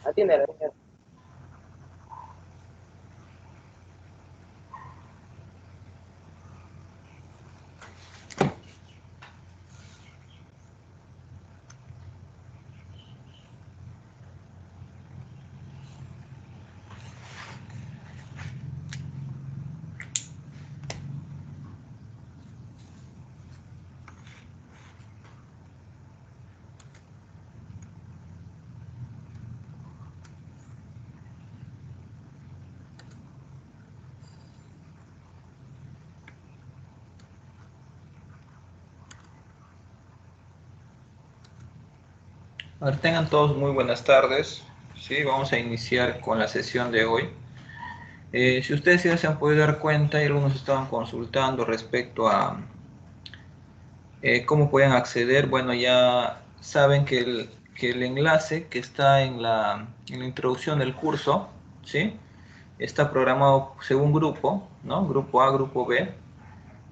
Atiende, atiende. A ver, tengan todos muy buenas tardes. Sí, vamos a iniciar con la sesión de hoy. Si ustedes ya se han podido dar cuenta y algunos estaban consultando respecto a cómo pueden acceder, bueno, ya saben que el enlace que está en la introducción del curso, ¿sí? Está programado según grupo, ¿no? Grupo A, grupo B.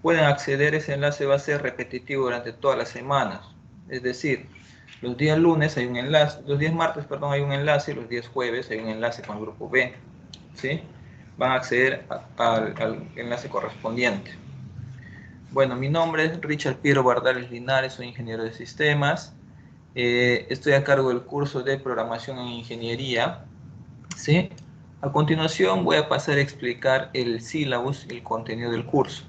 Pueden acceder, ese enlace va a ser repetitivo durante todas las semanas. Es decir, los días lunes hay un enlace, los días martes, perdón, hay un enlace, y los días jueves hay un enlace con el grupo B, ¿sí? Van a acceder al enlace correspondiente. Bueno, mi nombre es Richard Piero Bardales Linares, soy ingeniero de sistemas. Estoy a cargo del curso de programación en ingeniería, ¿sí? A continuación voy a pasar a explicar el sílabus, el contenido del curso.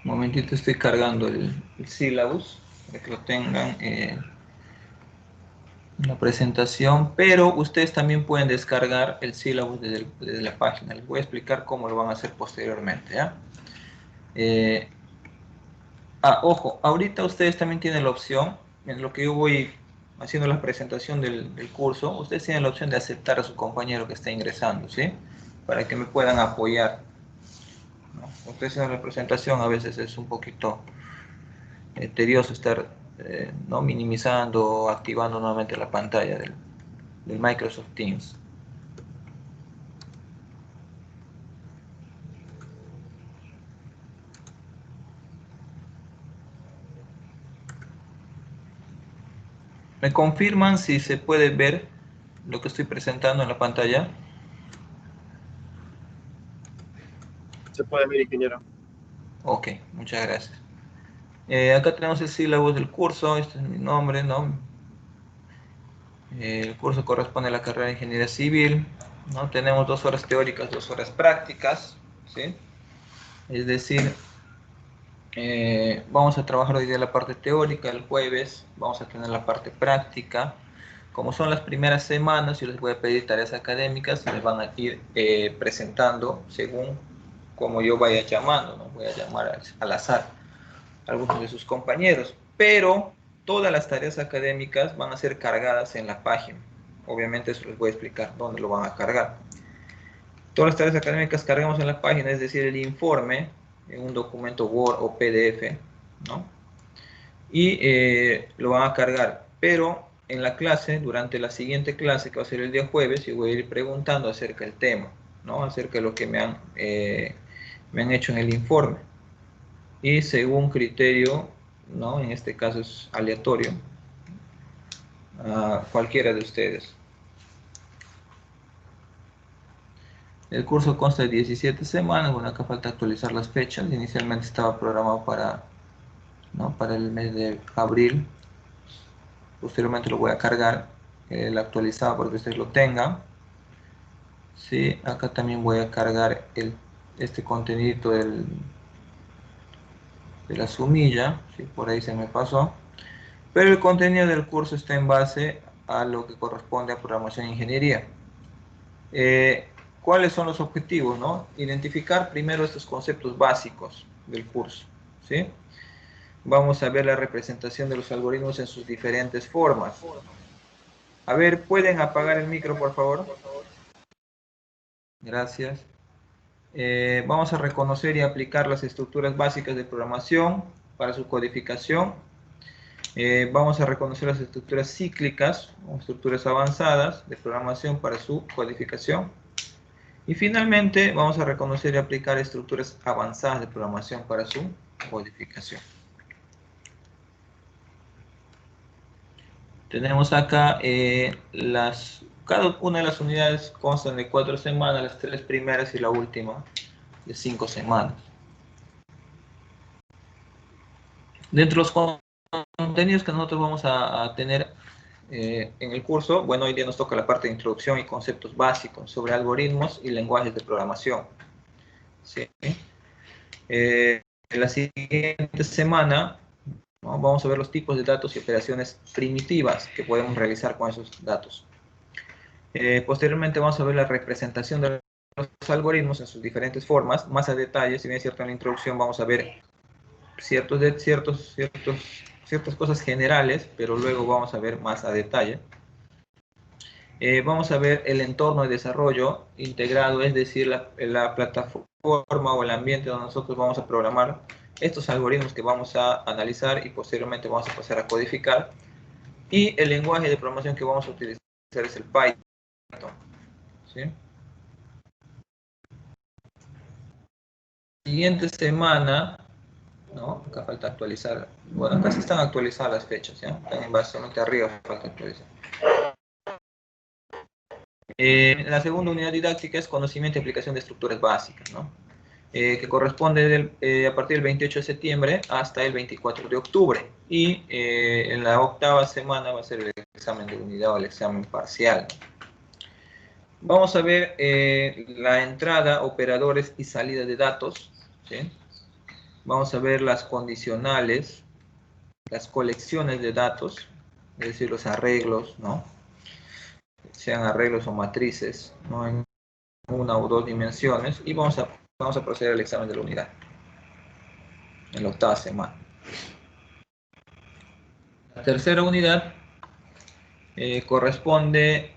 Un momentito, estoy cargando el sílabus para que lo tengan en la presentación, pero ustedes también pueden descargar el sílabus desde la página. Les voy a explicar cómo lo van a hacer posteriormente, ¿ya? Eh, Ojo, ahorita ustedes también tienen la opción, en lo que yo voy haciendo la presentación del curso, ustedes tienen la opción de aceptar a su compañero que está ingresando, ¿sí? Para que me puedan apoyar, ¿no? Ustedes en la presentación a veces es un poquito tedioso estar no minimizando o activando nuevamente la pantalla del Microsoft Teams. ¿Me confirman si se puede ver lo que estoy presentando en la pantalla? Se puede ver, ingeniero. Ok, muchas gracias. Acá tenemos el sílabus del curso, este es mi nombre, ¿no? El curso corresponde a la carrera de Ingeniería Civil, ¿no? Tenemos 2 horas teóricas, 2 horas prácticas, ¿sí? Es decir, vamos a trabajar hoy día la parte teórica, el jueves vamos a tener la parte práctica. como son las primeras semanas, yo les voy a pedir tareas académicas, les van a ir presentando según como yo vaya llamando, ¿no? Voy a llamar al azar a algunos de sus compañeros, pero todas las tareas académicas van a ser cargadas en la página. Obviamente eso les voy a explicar dónde lo van a cargar. Todas las tareas académicas cargamos en la página, es decir, el informe en un documento Word o PDF, ¿no? Y lo van a cargar, pero en la clase, durante la siguiente clase, que va a ser el día jueves, yo voy a ir preguntando acerca del tema, ¿no? Acerca de lo que me han hecho en el informe. Y según criterio, ¿no? En este caso es aleatorio, a cualquiera de ustedes. El curso consta de 17 semanas, bueno, acá falta actualizar las fechas. Inicialmente estaba programado para, ¿no? Para el mes de abril. Posteriormente lo voy a cargar, el actualizado para que ustedes lo tengan. Sí, acá también voy a cargar este contenido de la sumilla, sí, por ahí se me pasó. Pero el contenido del curso está en base a lo que corresponde a programación e ingeniería. ¿Cuáles son los objetivos, no? Identificar primero estos conceptos básicos del curso, ¿sí? Vamos a ver la representación de los algoritmos en sus diferentes formas. A ver, ¿pueden apagar el micro, por favor? Gracias. Vamos a reconocer y aplicar las estructuras básicas de programación para su codificación. Vamos a reconocer las estructuras cíclicas o estructuras avanzadas de programación para su codificación. Y finalmente vamos a reconocer y aplicar estructuras avanzadas de programación para su codificación. Tenemos acá cada una de las unidades constan de 4 semanas, las 3 primeras y la última de 5 semanas. Dentro de los contenidos que nosotros vamos a tener en el curso, bueno, hoy día nos toca la parte de introducción y conceptos básicos sobre algoritmos y lenguajes de programación. ¿Sí? En la siguiente semana, ¿no? Vamos a ver los tipos de datos y operaciones primitivas que podemos realizar con esos datos. Posteriormente vamos a ver la representación de los algoritmos en sus diferentes formas, más a detalle. Si bien es cierto, en la introducción vamos a ver ciertas cosas generales, pero luego vamos a ver más a detalle. Vamos a ver el entorno de desarrollo integrado, es decir, la plataforma o el ambiente donde nosotros vamos a programar estos algoritmos que vamos a analizar y posteriormente vamos a pasar a codificar. Y el lenguaje de programación que vamos a utilizar es el Python. ¿Sí? Siguiente semana, ¿no? Acá falta actualizar. Bueno, acá sí están actualizadas las fechas, ¿ya? Están bastante arriba, falta actualizar. La segunda unidad didáctica es conocimiento y aplicación de estructuras básicas, ¿no? Que corresponde a partir del 28 de septiembre hasta el 24 de octubre. Y en la octava semana va a ser el examen de unidad o el examen parcial. Vamos a ver la entrada, operadores y salida de datos, ¿sí? Vamos a ver las condicionales, las colecciones de datos, es decir, los arreglos, ¿no? Sean arreglos o matrices, ¿no? En una o dos dimensiones, y vamos a proceder al examen de la unidad en la octava semana. La tercera unidad corresponde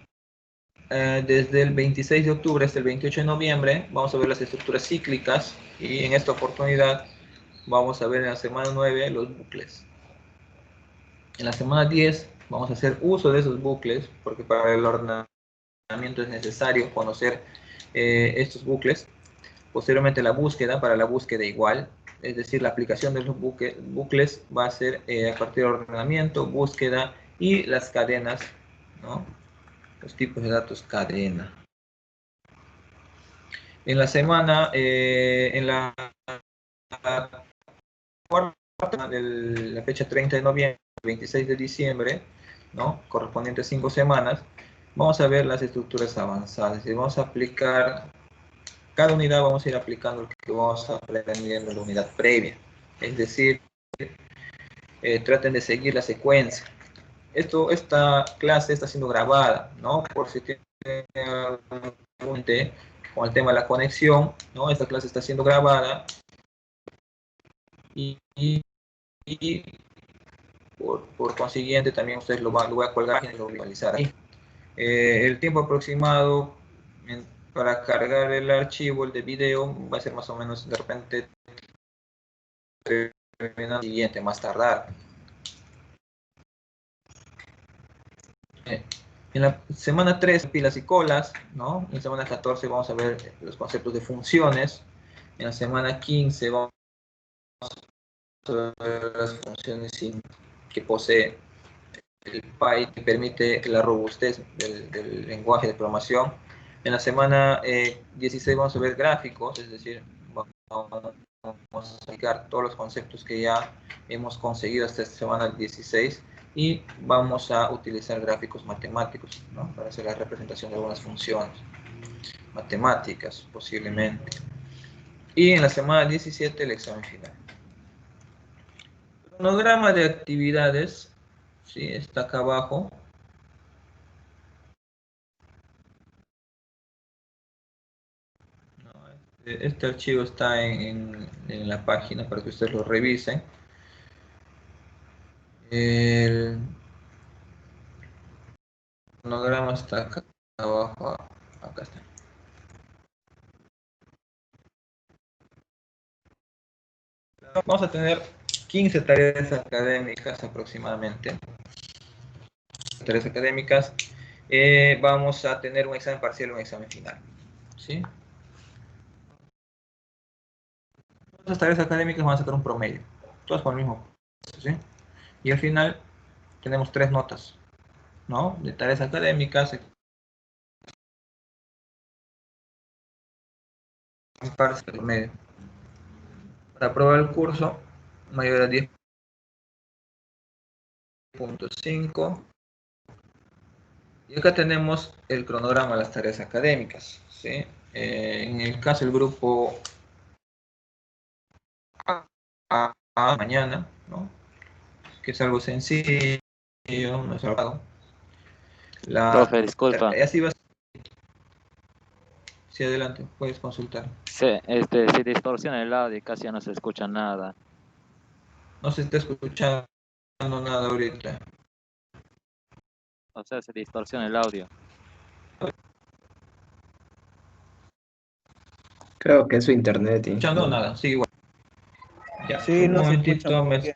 desde el 26 de octubre hasta el 28 de noviembre. Vamos a ver las estructuras cíclicas, y en esta oportunidad vamos a ver en la semana 9 los bucles. En la semana 10 vamos a hacer uso de esos bucles, porque para el ordenamiento es necesario conocer estos bucles. Posteriormente la búsqueda, para la búsqueda igual, es decir, la aplicación de los bucles va a ser a partir de ordenamiento, búsqueda y las cadenas, ¿no? Los tipos de datos cadena. En la semana, en la cuarta, de la fecha 30 de noviembre, 26 de diciembre, ¿no? Correspondiente a 5 semanas, vamos a ver las estructuras avanzadas y vamos a aplicar. Cada unidad vamos a ir aplicando lo que vamos aprendiendo en la unidad previa. Es decir, traten de seguir la secuencia. esta clase está siendo grabada, ¿no? Por si tiene algún pregunte con el tema de la conexión, ¿no? Esta clase está siendo grabada y por consiguiente también ustedes lo voy a colgar y lo voy a visualizar ahí. El tiempo aproximado para cargar el archivo, el de video, va a ser más o menos de repente el siguiente, más tardar. En la semana 3, pilas y colas, ¿no? En la semana 14 vamos a ver los conceptos de funciones. En la semana 15 vamos a ver las funciones que posee el Py, que permite la robustez del lenguaje de programación. En la semana 16 vamos a ver gráficos, es decir, vamos a aplicar todos los conceptos que ya hemos conseguido hasta esta semana 16 y vamos a utilizar gráficos matemáticos, ¿no? Para hacer la representación de algunas funciones matemáticas, posiblemente. Y en la semana 17 el examen final. El cronograma de actividades, ¿sí? Está acá abajo. Este archivo está en la página para que ustedes lo revisen. El cronograma está acá abajo. Acá está. Vamos a tener 15 tareas académicas aproximadamente. Tareas académicas. Vamos a tener un examen parcial y un examen final. ¿Sí? Estas tareas académicas van a sacar un promedio. Todas con el mismo. ¿Sí? Y al final tenemos 3 notas, ¿no? De tareas académicas, parcial, promedio. Para aprobar el curso, mayor a 10.5. Y acá tenemos el cronograma de las tareas académicas, ¿sí? En el caso del grupo mañana, ¿no? Que es algo sencillo, no es algo. Profe, disculpa. Así va. Sí, adelante, puedes consultar. Se distorsiona el audio y casi ya no se escucha nada. No se está escuchando nada ahorita. O sea, se distorsiona el audio. Creo que es su internet. Escuchando nada, sigue igual. Ya, Sí, un no se escucha momentito. muy bien.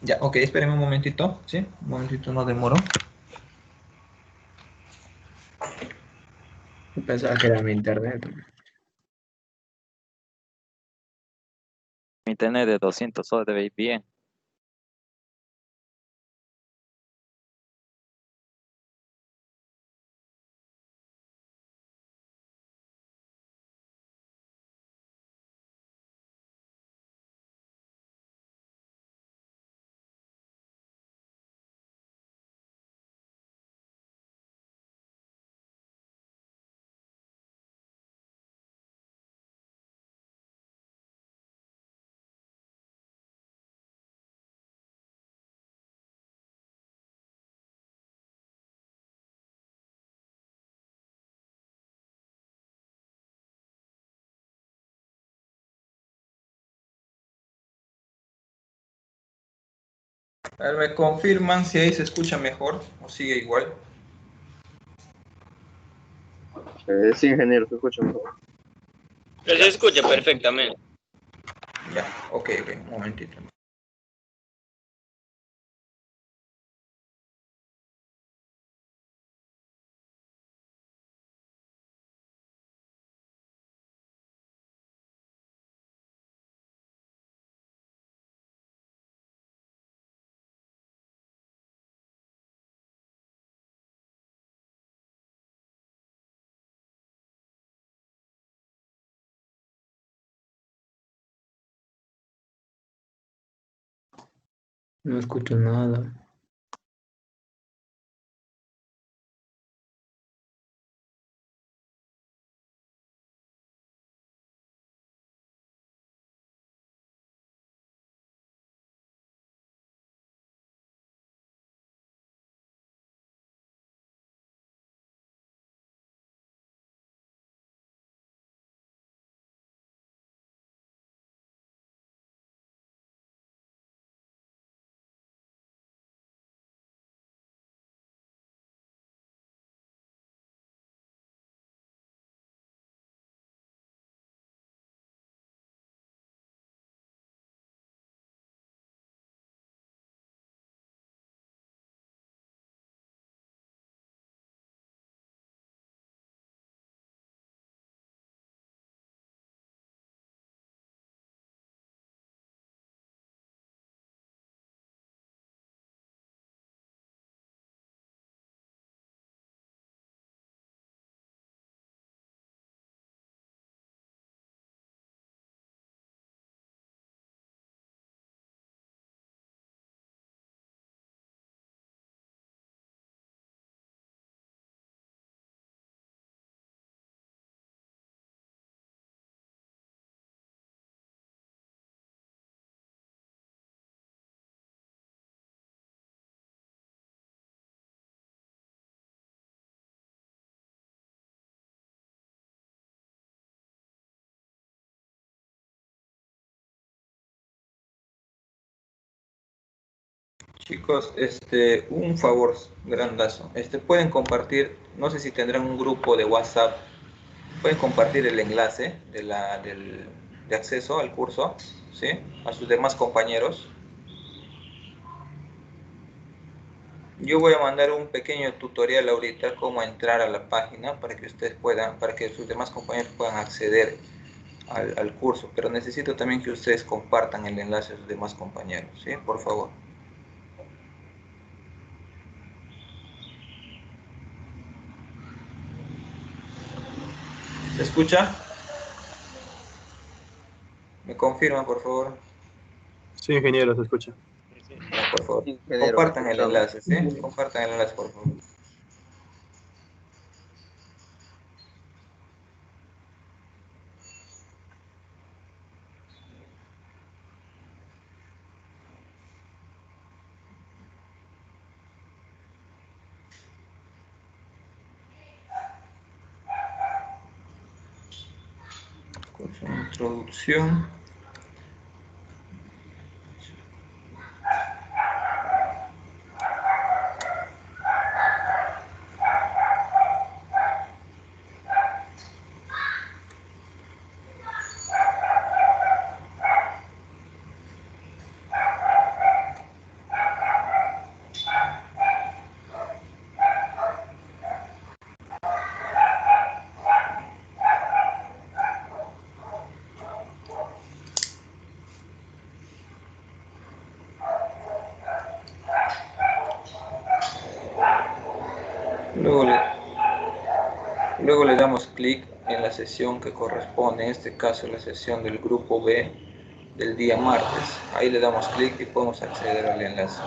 Ya, ok, espérenme un momentito, ¿sí? Un momentito, no demoro. Pensaba que era mi internet. Mi internet de 200 soles debe ir bien. A ver, me confirman si ahí se escucha mejor o sigue igual. Sí, ingeniero, se escucha mejor. Pero se escucha perfectamente. Ya, ok, un momentito. No escucho nada. Chicos, un favor grandazo. Pueden compartir, no sé si tendrán un grupo de WhatsApp, pueden compartir el enlace de acceso al curso, ¿sí? A sus demás compañeros. Yo voy a mandar un pequeño tutorial ahorita cómo entrar a la página para que ustedes puedan, para que sus demás compañeros puedan acceder al curso, pero necesito también que ustedes compartan el enlace a sus demás compañeros, ¿sí? Por favor. ¿Se escucha? ¿Me confirman, por favor? Sí, ingeniero, se escucha. Ya, por favor. Sí, ingeniero, Compartan el escuchamos. enlace, ¿sí? Compartan el enlace, por favor. Curso de introducción. Luego le damos clic en la sesión que corresponde, en este caso la sesión del grupo B del día martes. Ahí le damos clic y podemos acceder al enlace.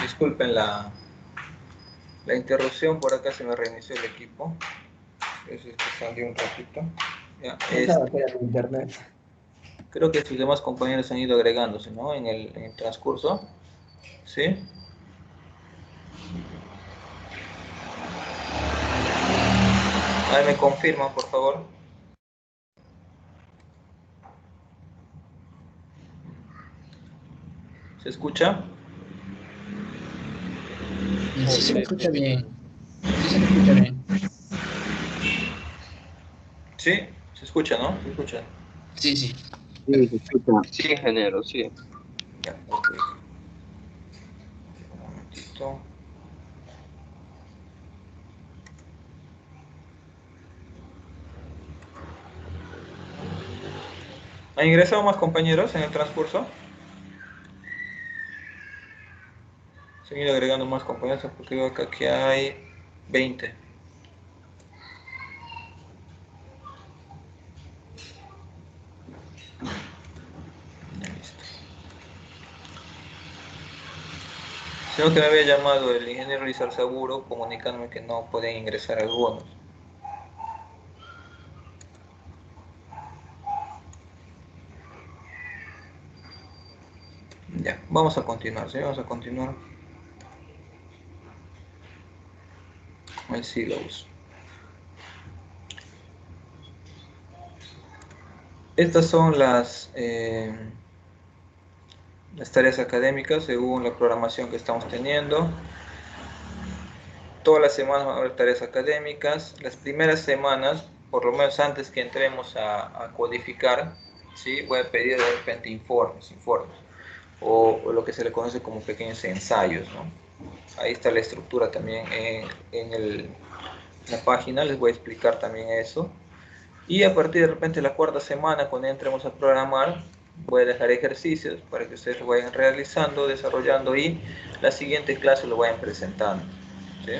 Disculpen la interrupción, por acá se me reinició el equipo. Eso es que salió un ratito. Ya, Pensaba que era mi internet. creo que sus demás compañeros han ido agregándose, ¿no? En el transcurso. ¿Sí? A ver, me confirman, por favor. ¿Se escucha? Sí se me escucha bien. Sí se me escucha bien. Sí, se escucha, ¿no? Se escucha. Sí, sí. Sí, se escucha. Sí, ingeniero, sí. Ya, ok. Listo. ¿Han ingresado más compañeros en el transcurso? Seguir agregando más compañeros porque veo que aquí hay 20. Listo. Sino que me había llamado el ingeniero Lizar Seguro comunicándome que no pueden ingresar algunos. Ya, vamos a continuar, ¿sí? Vamos a continuar. El syllabus. Estas son las tareas académicas según la programación que estamos teniendo. Todas las semanas van a haber tareas académicas. Las primeras semanas, por lo menos antes que entremos a codificar, ¿sí? Voy a pedir de repente informes, o lo que se le conoce como pequeños ensayos, ¿no? Ahí está la estructura también en la página, les voy a explicar también eso. Y a partir de repente la cuarta semana, cuando entremos a programar, voy a dejar ejercicios para que ustedes lo vayan realizando, desarrollando y la siguiente clase lo vayan presentando, ¿sí?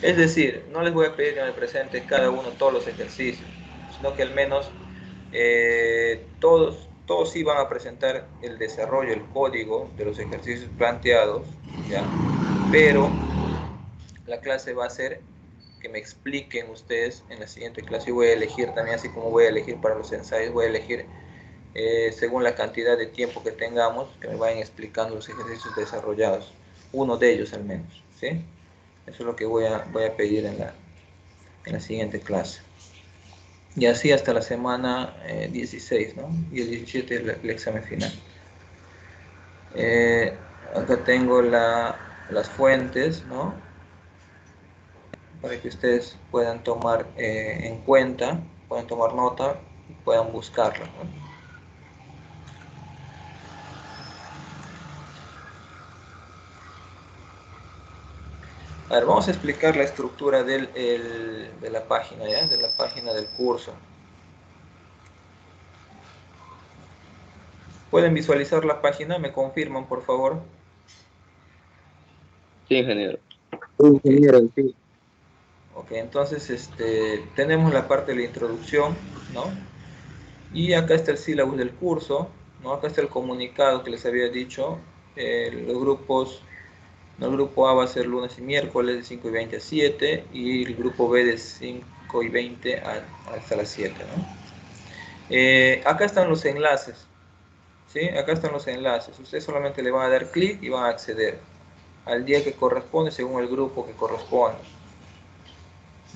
Es decir, no les voy a pedir que me presenten cada uno todos los ejercicios, sino que al menos todos sí van a presentar el desarrollo, el código de los ejercicios planteados, ¿ya? Pero la clase va a ser que me expliquen ustedes en la siguiente clase. Yo voy a elegir también, así como voy a elegir para los ensayos, voy a elegir según la cantidad de tiempo que tengamos, que me vayan explicando los ejercicios desarrollados, uno de ellos al menos, ¿sí? Eso es lo que voy a pedir en la siguiente clase. Y así hasta la semana 16, ¿no? Y el 17 es el examen final. Acá tengo las fuentes, ¿no? Para que ustedes puedan tomar en cuenta, puedan tomar nota y puedan buscarla, ¿no? A ver, vamos a explicar la estructura de la página, ¿ya? De la página del curso. ¿Pueden visualizar la página? ¿Me confirman, por favor? Sí, ingeniero. Ingeniero, sí. Ok, entonces tenemos la parte de la introducción, ¿no? Y acá está el sílabus del curso, ¿no? Acá está el comunicado que les había dicho. Los grupos, ¿no? El grupo A va a ser lunes y miércoles de 5 y 20 a 7 y el grupo B de 5 y 20 hasta las 7, ¿no? Acá están los enlaces, ¿sí? Acá están los enlaces. Ustedes solamente le van a dar clic y van a acceder al día que corresponde según el grupo que corresponde.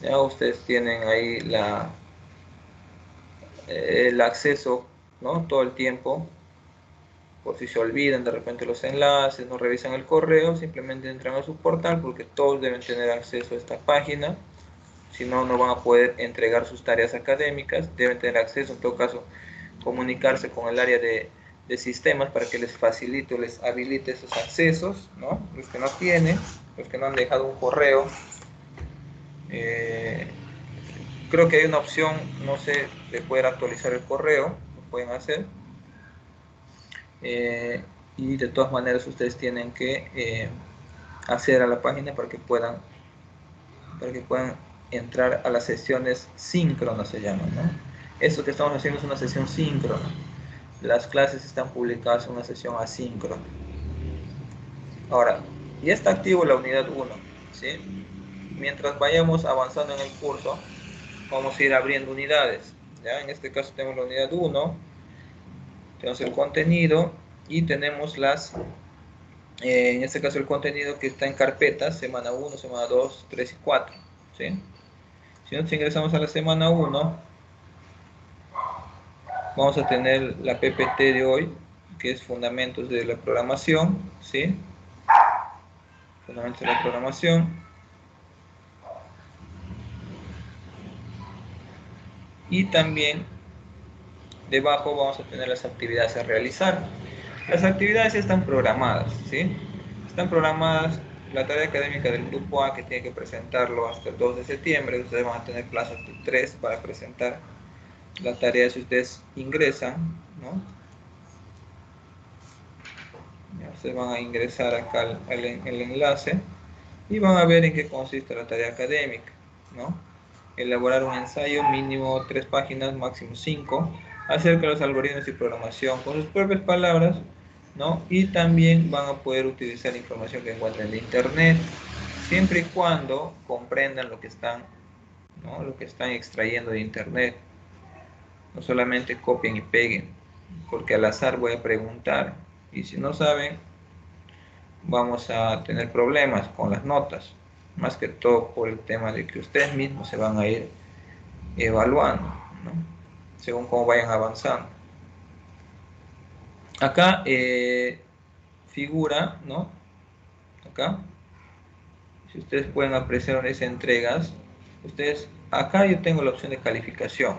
Ya ustedes tienen ahí el acceso, ¿no? Todo el tiempo. Por si se olvidan de repente los enlaces, no revisan el correo, simplemente entran a su portal porque todos deben tener acceso a esta página. Si no, no van a poder entregar sus tareas académicas. Deben tener acceso, en todo caso, comunicarse con el área de sistemas para que les facilite o les habilite esos accesos, ¿no? Los que no tienen, los que no han dejado un correo. Creo que hay una opción, no sé, de poder actualizar el correo, lo pueden hacer. Y de todas maneras ustedes tienen que acceder a la página para que puedan entrar a las sesiones síncronas, se llaman, ¿no? Esto que estamos haciendo es una sesión síncrona. Las clases están publicadas en una sesión asíncrona. Ahora, ya está activo la unidad 1, ¿sí? Mientras vayamos avanzando en el curso, vamos a ir abriendo unidades, ¿ya? En este caso tenemos la unidad 1, tenemos el contenido y tenemos en este caso el contenido que está en carpetas, semana 1, semana 2, 3 y 4, ¿sí? Si nosotros ingresamos a la semana 1, vamos a tener la PPT de hoy, que es Fundamentos de la Programación, ¿sí? Fundamentos de la Programación. Y también debajo vamos a tener las actividades a realizar. Las actividades ya están programadas, ¿sí? Están programadas la tarea académica del grupo A, que tiene que presentarlo hasta el 2 de septiembre, ustedes van a tener plazo hasta el 3 para presentar la tarea si ustedes ingresan, ¿no? Ya, ustedes van a ingresar acá el enlace y van a ver en qué consiste la tarea académica, ¿no? Elaborar un ensayo mínimo 3 páginas, máximo 5, acerca de los algoritmos y programación con sus propias palabras, ¿no? Y también van a poder utilizar información que encuentren de internet, siempre y cuando comprendan lo que están, ¿no? Lo que están extrayendo de internet. No solamente copien y peguen, porque al azar voy a preguntar, y si no saben, vamos a tener problemas con las notas, más que todo por el tema de que ustedes mismos se van a ir evaluando, ¿no? Según cómo vayan avanzando. Acá figura, ¿no? Acá, si ustedes pueden apreciar donde dice entregas, ustedes, acá yo tengo la opción de calificación,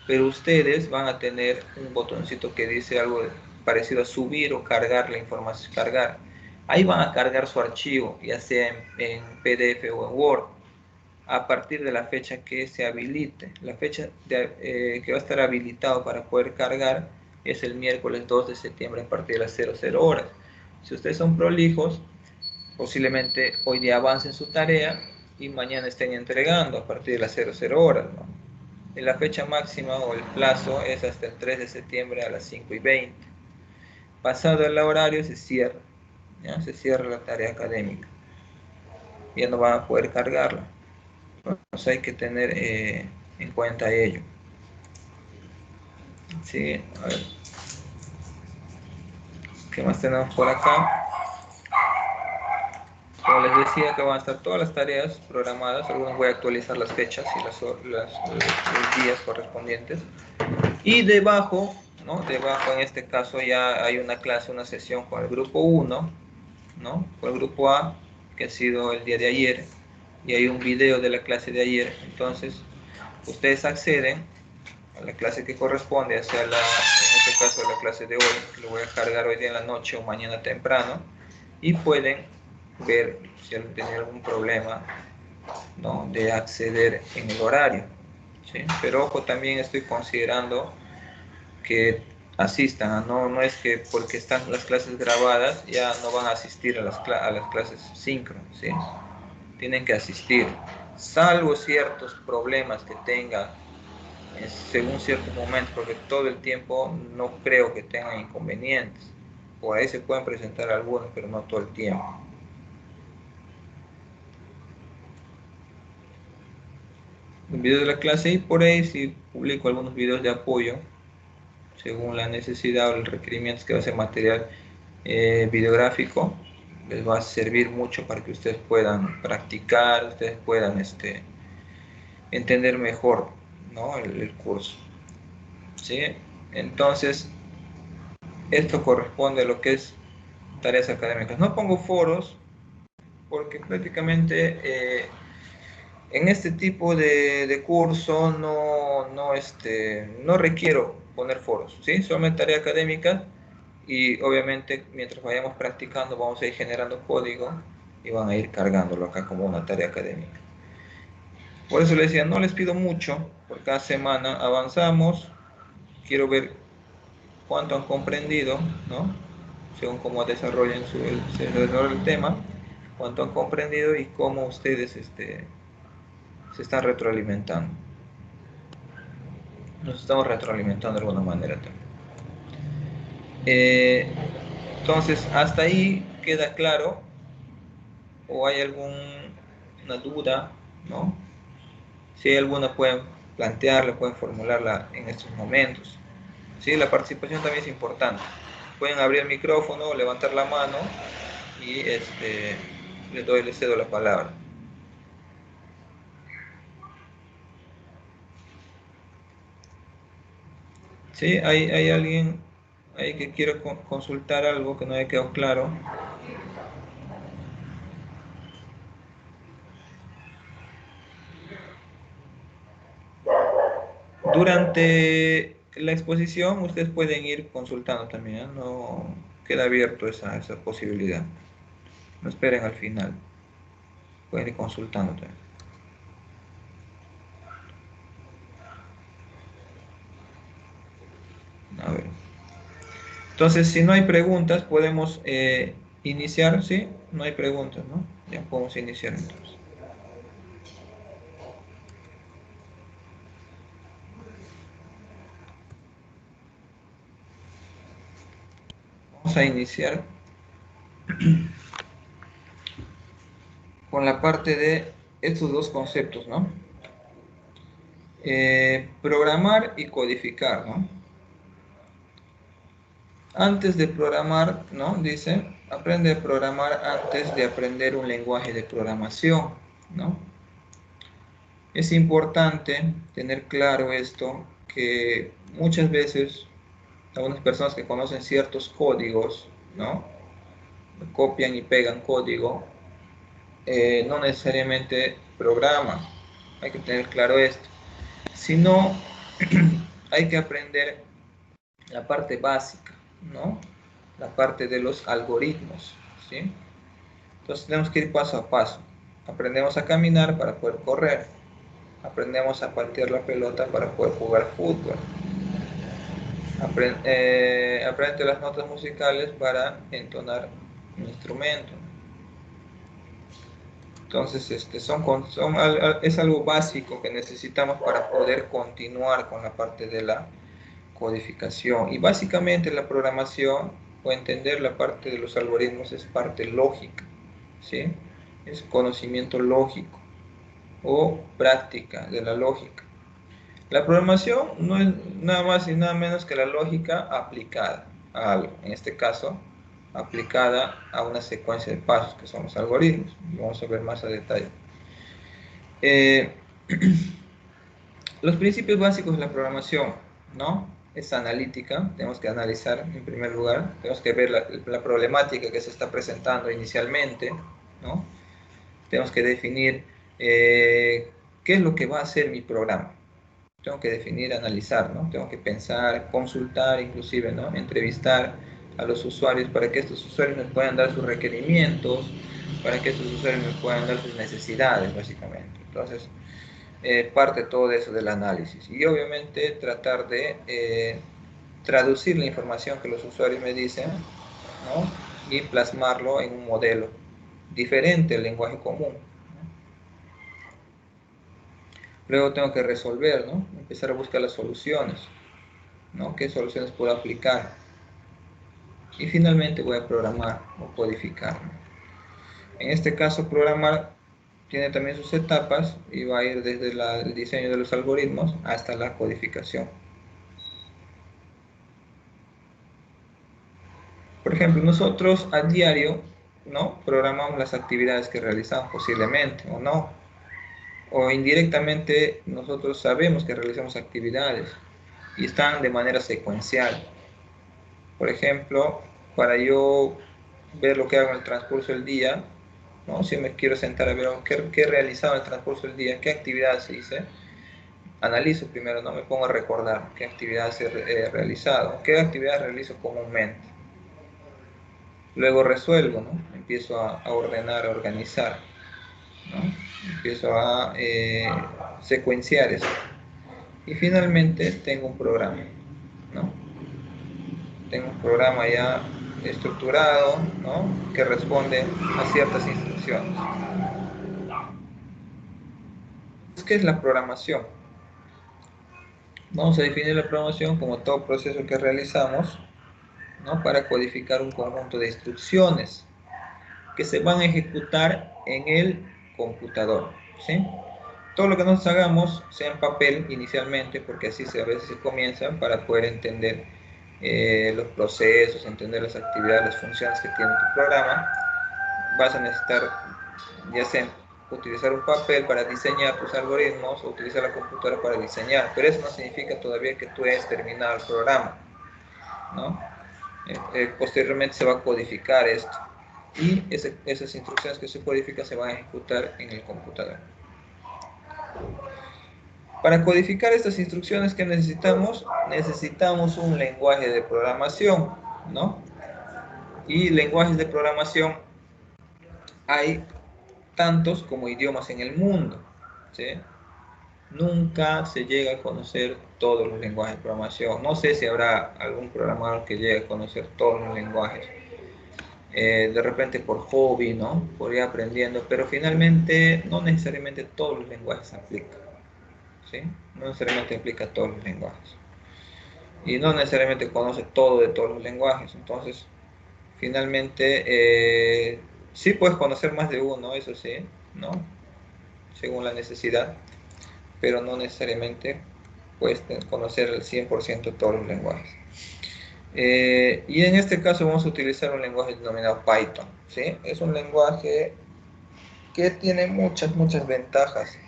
pero ustedes van a tener un botoncito que dice algo parecido a subir o cargar la información, cargar. Ahí van a cargar su archivo, ya sea en PDF o en Word, a partir de la fecha que se habilite. La fecha que va a estar habilitado para poder cargar es el miércoles 2 de septiembre a partir de las 00 horas. Si ustedes son prolijos, posiblemente hoy día avancen su tarea y mañana estén entregando a partir de las 00 horas, ¿no? Y la fecha máxima o el plazo es hasta el 3 de septiembre a las 5:20. Pasado el horario se cierra, ¿ya? Se cierra la tarea académica. Ya no van a poder cargarla. Entonces hay que tener en cuenta ello. Sí, a ver. ¿Qué más tenemos por acá? Como les decía, que van a estar todas las tareas programadas. Algunos voy a actualizar las fechas y los días correspondientes. Y debajo, ¿no? Debajo en este caso ya hay una clase, una sesión con el grupo 1, ¿no? Con el grupo A, que ha sido el día de ayer. Y hay un video de la clase de ayer. Entonces, ustedes acceden a la clase que corresponde, en este caso la clase de hoy, que lo voy a cargar hoy día en la noche o mañana temprano, y pueden ver si tienen algún problema, ¿no? De acceder en el horario, ¿sí? Pero ojo, también estoy considerando que asistan, no es que porque están las clases grabadas ya no van a asistir a las clases síncronas, ¿sí? Tienen que asistir, salvo ciertos problemas que tengan según ciertos momentos, porque todo el tiempo no creo que tengan inconvenientes. Por ahí se pueden presentar algunos, pero no todo el tiempo. Los videos de la clase, y por ahí sí publico algunos videos de apoyo según la necesidad o los requerimientos que va a ser material videográfico. Les va a servir mucho para que ustedes puedan practicar, ustedes puedan entender mejor, ¿no? el curso, ¿sí? Entonces, esto corresponde a lo que es tareas académicas. No pongo foros porque prácticamente en este tipo de curso no requiero poner foros, ¿sí? Solamente tarea académica, y obviamente mientras vayamos practicando vamos a ir generando código y van a ir cargándolo acá como una tarea académica. Por eso les decía, no les pido mucho, por cada semana avanzamos, quiero ver cuánto han comprendido, ¿no? Según cómo desarrollen el tema, cuánto han comprendido y cómo ustedes se están retroalimentando. Nos estamos retroalimentando de alguna manera también. Entonces, hasta ahí queda claro, o hay alguna duda, ¿no? Si hay alguna, pueden plantearla, pueden formularla en estos momentos. ¿Sí? La participación también es importante. Pueden abrir el micrófono, levantar la mano y les cedo la palabra. ¿Sí? ¿Hay alguien ahí que quiera consultar algo que no haya quedado claro? Durante la exposición ustedes pueden ir consultando también, ¿eh? No queda abierto esa posibilidad. No esperen al final. Pueden ir consultando también. A ver. Entonces, si no hay preguntas, podemos iniciar, ¿sí? No hay preguntas, ¿no? Ya podemos iniciar entonces. Vamos a iniciar con la parte de estos dos conceptos, ¿no? Programar y codificar, ¿no? Antes de programar, ¿no? Dice, aprende a programar antes de aprender un lenguaje de programación, ¿no? Es importante tener claro esto, que muchas veces algunas personas que conocen ciertos códigos, ¿no? Copian y pegan código, no necesariamente programan. Hay que tener claro esto. Sino hay que aprender la parte básica, ¿no? La parte de los algoritmos, ¿sí? Entonces tenemos que ir paso a paso. Aprendemos a caminar para poder correr. Aprendemos a patear la pelota para poder jugar fútbol. Aprende las notas musicales para entonar un instrumento. Entonces, es algo básico que necesitamos para poder continuar con la parte de la codificación. Y básicamente la programación, o entender la parte de los algoritmos, es parte lógica, ¿sí? Es conocimiento lógico o práctica de la lógica. La programación no es nada más y nada menos que la lógica aplicada a algo, en este caso, aplicada a una secuencia de pasos que son los algoritmos. Vamos a ver más a detalle. Los principios básicos de la programación, ¿no? Es analítica, tenemos que analizar en primer lugar, tenemos que ver la problemática que se está presentando inicialmente, ¿no? Tenemos que definir qué es lo que va a hacer mi programa. Tengo que definir, analizar, ¿no? Tengo que pensar, consultar inclusive, ¿no? Entrevistar a los usuarios para que estos usuarios me puedan dar sus requerimientos, para que estos usuarios me puedan dar sus necesidades, básicamente. Entonces, parte todo eso del análisis. Y obviamente tratar de traducir la información que los usuarios me dicen, ¿no? Y plasmarlo en un modelo diferente al lenguaje común. Luego tengo que resolver, ¿no? Empezar a buscar las soluciones, ¿no? ¿Qué soluciones puedo aplicar? Y finalmente voy a programar o codificar. En este caso, programar tiene también sus etapas y va a ir desde el diseño de los algoritmos hasta la codificación. Por ejemplo, nosotros a diario, ¿no? Programamos las actividades que realizamos posiblemente o no. O indirectamente nosotros sabemos que realizamos actividades y están de manera secuencial. Por ejemplo, para yo ver lo que hago en el transcurso del día, ¿no? Si me quiero sentar a ver qué he realizado en el transcurso del día, qué actividades hice, analizo primero, no me pongo a recordar qué actividades he realizado, qué actividades realizo comúnmente. Luego resuelvo, ¿no? Empiezo a ordenar, a organizar, ¿no? Empiezo a secuenciar eso. Y finalmente tengo un programa, ¿no? Tengo un programa ya estructurado, ¿no? Que responde a ciertas instrucciones. ¿Qué es la programación? Vamos a definir la programación como todo proceso que realizamos, ¿no? Para codificar un conjunto de instrucciones que se van a ejecutar en el computador, ¿sí? Todo lo que nosotros hagamos sea en papel inicialmente, porque así a veces se comienzan para poder entender los procesos, entender las actividades, las funciones que tiene tu programa. Vas a necesitar ya sea utilizar un papel para diseñar tus algoritmos o utilizar la computadora para diseñar, pero eso no significa todavía que tú hayas terminado el programa, ¿no? Posteriormente se va a codificar esto y esas instrucciones que se codifican se van a ejecutar en el computador. Para codificar estas instrucciones que necesitamos un lenguaje de programación, ¿no? Y lenguajes de programación hay tantos como idiomas en el mundo, ¿sí? Nunca se llega a conocer todos los lenguajes de programación. No sé si habrá algún programador que llegue a conocer todos los lenguajes. De repente por hobby, ¿no? Por ir aprendiendo, pero finalmente no necesariamente todos los lenguajes aplican, ¿sí? No necesariamente aplica todos los lenguajes. Y no necesariamente conoce todo de todos los lenguajes. Entonces, finalmente, sí puedes conocer más de uno, eso sí, ¿no? Según la necesidad, pero no necesariamente puedes conocer el 100% todos los lenguajes. Y en este caso vamos a utilizar un lenguaje denominado Python, ¿sí? Es un lenguaje que tiene muchas ventajas.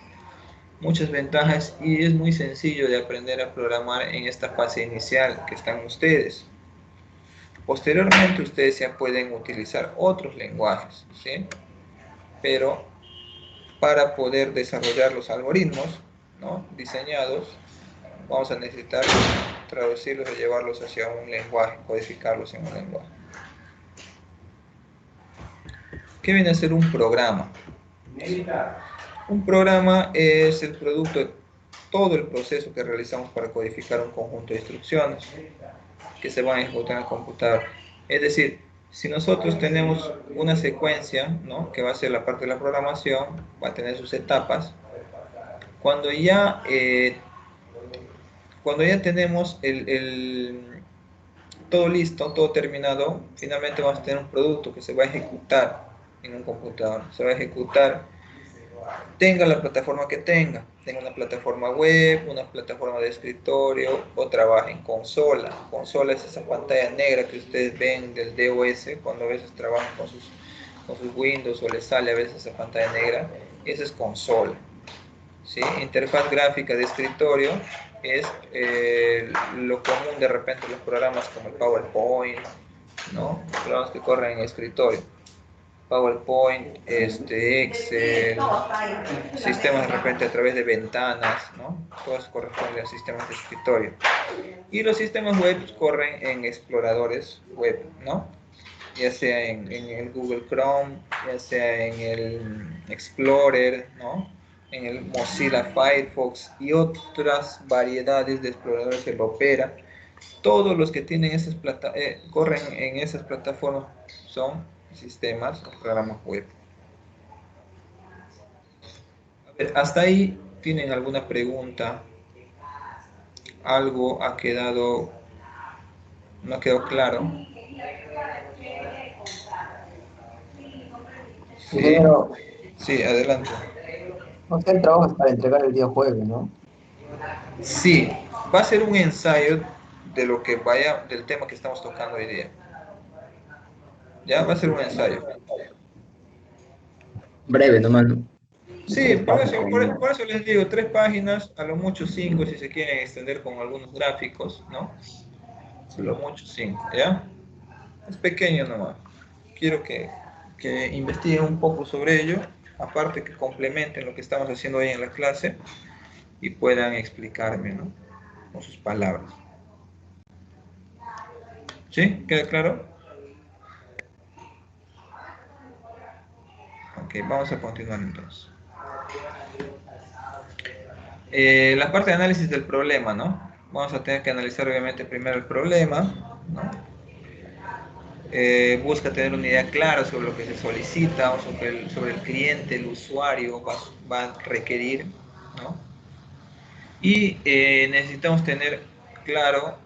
Muchas ventajas y es muy sencillo de aprender a programar en esta fase inicial que están ustedes. Posteriormente ustedes ya pueden utilizar otros lenguajes, ¿sí? Pero para poder desarrollar los algoritmos, ¿no? Diseñados, vamos a necesitar traducirlos y llevarlos hacia un lenguaje, codificarlos en un lenguaje. ¿Qué viene a ser un programa? Un programa es el producto de todo el proceso que realizamos para codificar un conjunto de instrucciones que se van a ejecutar en el computador. Es decir, si nosotros tenemos una secuencia, ¿no? Que va a ser la parte de la programación, va a tener sus etapas. Cuando ya tenemos todo listo, todo terminado, finalmente vamos a tener un producto que se va a ejecutar en un computador. Se va a ejecutar, tenga la plataforma que tenga una plataforma web, una plataforma de escritorio o trabaje en consola. Consola es esa pantalla negra que ustedes ven del DOS cuando a veces trabajan con sus Windows o les sale a veces esa pantalla negra. Esa es consola, ¿sí? Interfaz gráfica de escritorio es lo común de repente los programas como el PowerPoint, ¿no? Los programas que corren en escritorio. PowerPoint, Excel, sistemas de repente a través de ventanas, ¿no? Todo eso corresponde a sistemas de escritorio. Y los sistemas web corren en exploradores web, ¿no? Ya sea en el Google Chrome, ya sea en el Explorer, ¿no? En el Mozilla Firefox y otras variedades de exploradores, el Opera. Todos los que tienen esas corren en esas plataformas son sistemas o programas web. A ver, hasta ahí, ¿tienen alguna pregunta? ¿Algo no ha quedado claro? Sí, Ingeniero, sí, adelante. no sé, el trabajo es para entregar el día jueves, ¿no? Sí, va a ser un ensayo de lo que vaya, del tema que estamos tocando hoy día. Ya va a ser un ensayo. Breve, nomás, ¿no? Sí, por eso les digo, 3 páginas, a lo mucho 5 si se quieren extender con algunos gráficos, ¿no? A lo mucho 5, ¿ya? Es pequeño nomás. Quiero que investiguen un poco sobre ello, aparte que complementen lo que estamos haciendo hoy en la clase y puedan explicarme, ¿no? Con sus palabras. ¿Sí? ¿Queda claro? Ok, vamos a continuar entonces. La parte de análisis del problema, ¿no? Vamos a tener que analizar obviamente primero el problema, ¿no? Busca tener una idea clara sobre lo que se solicita o sobre el cliente, el usuario va a requerir, ¿no? Y necesitamos tener claro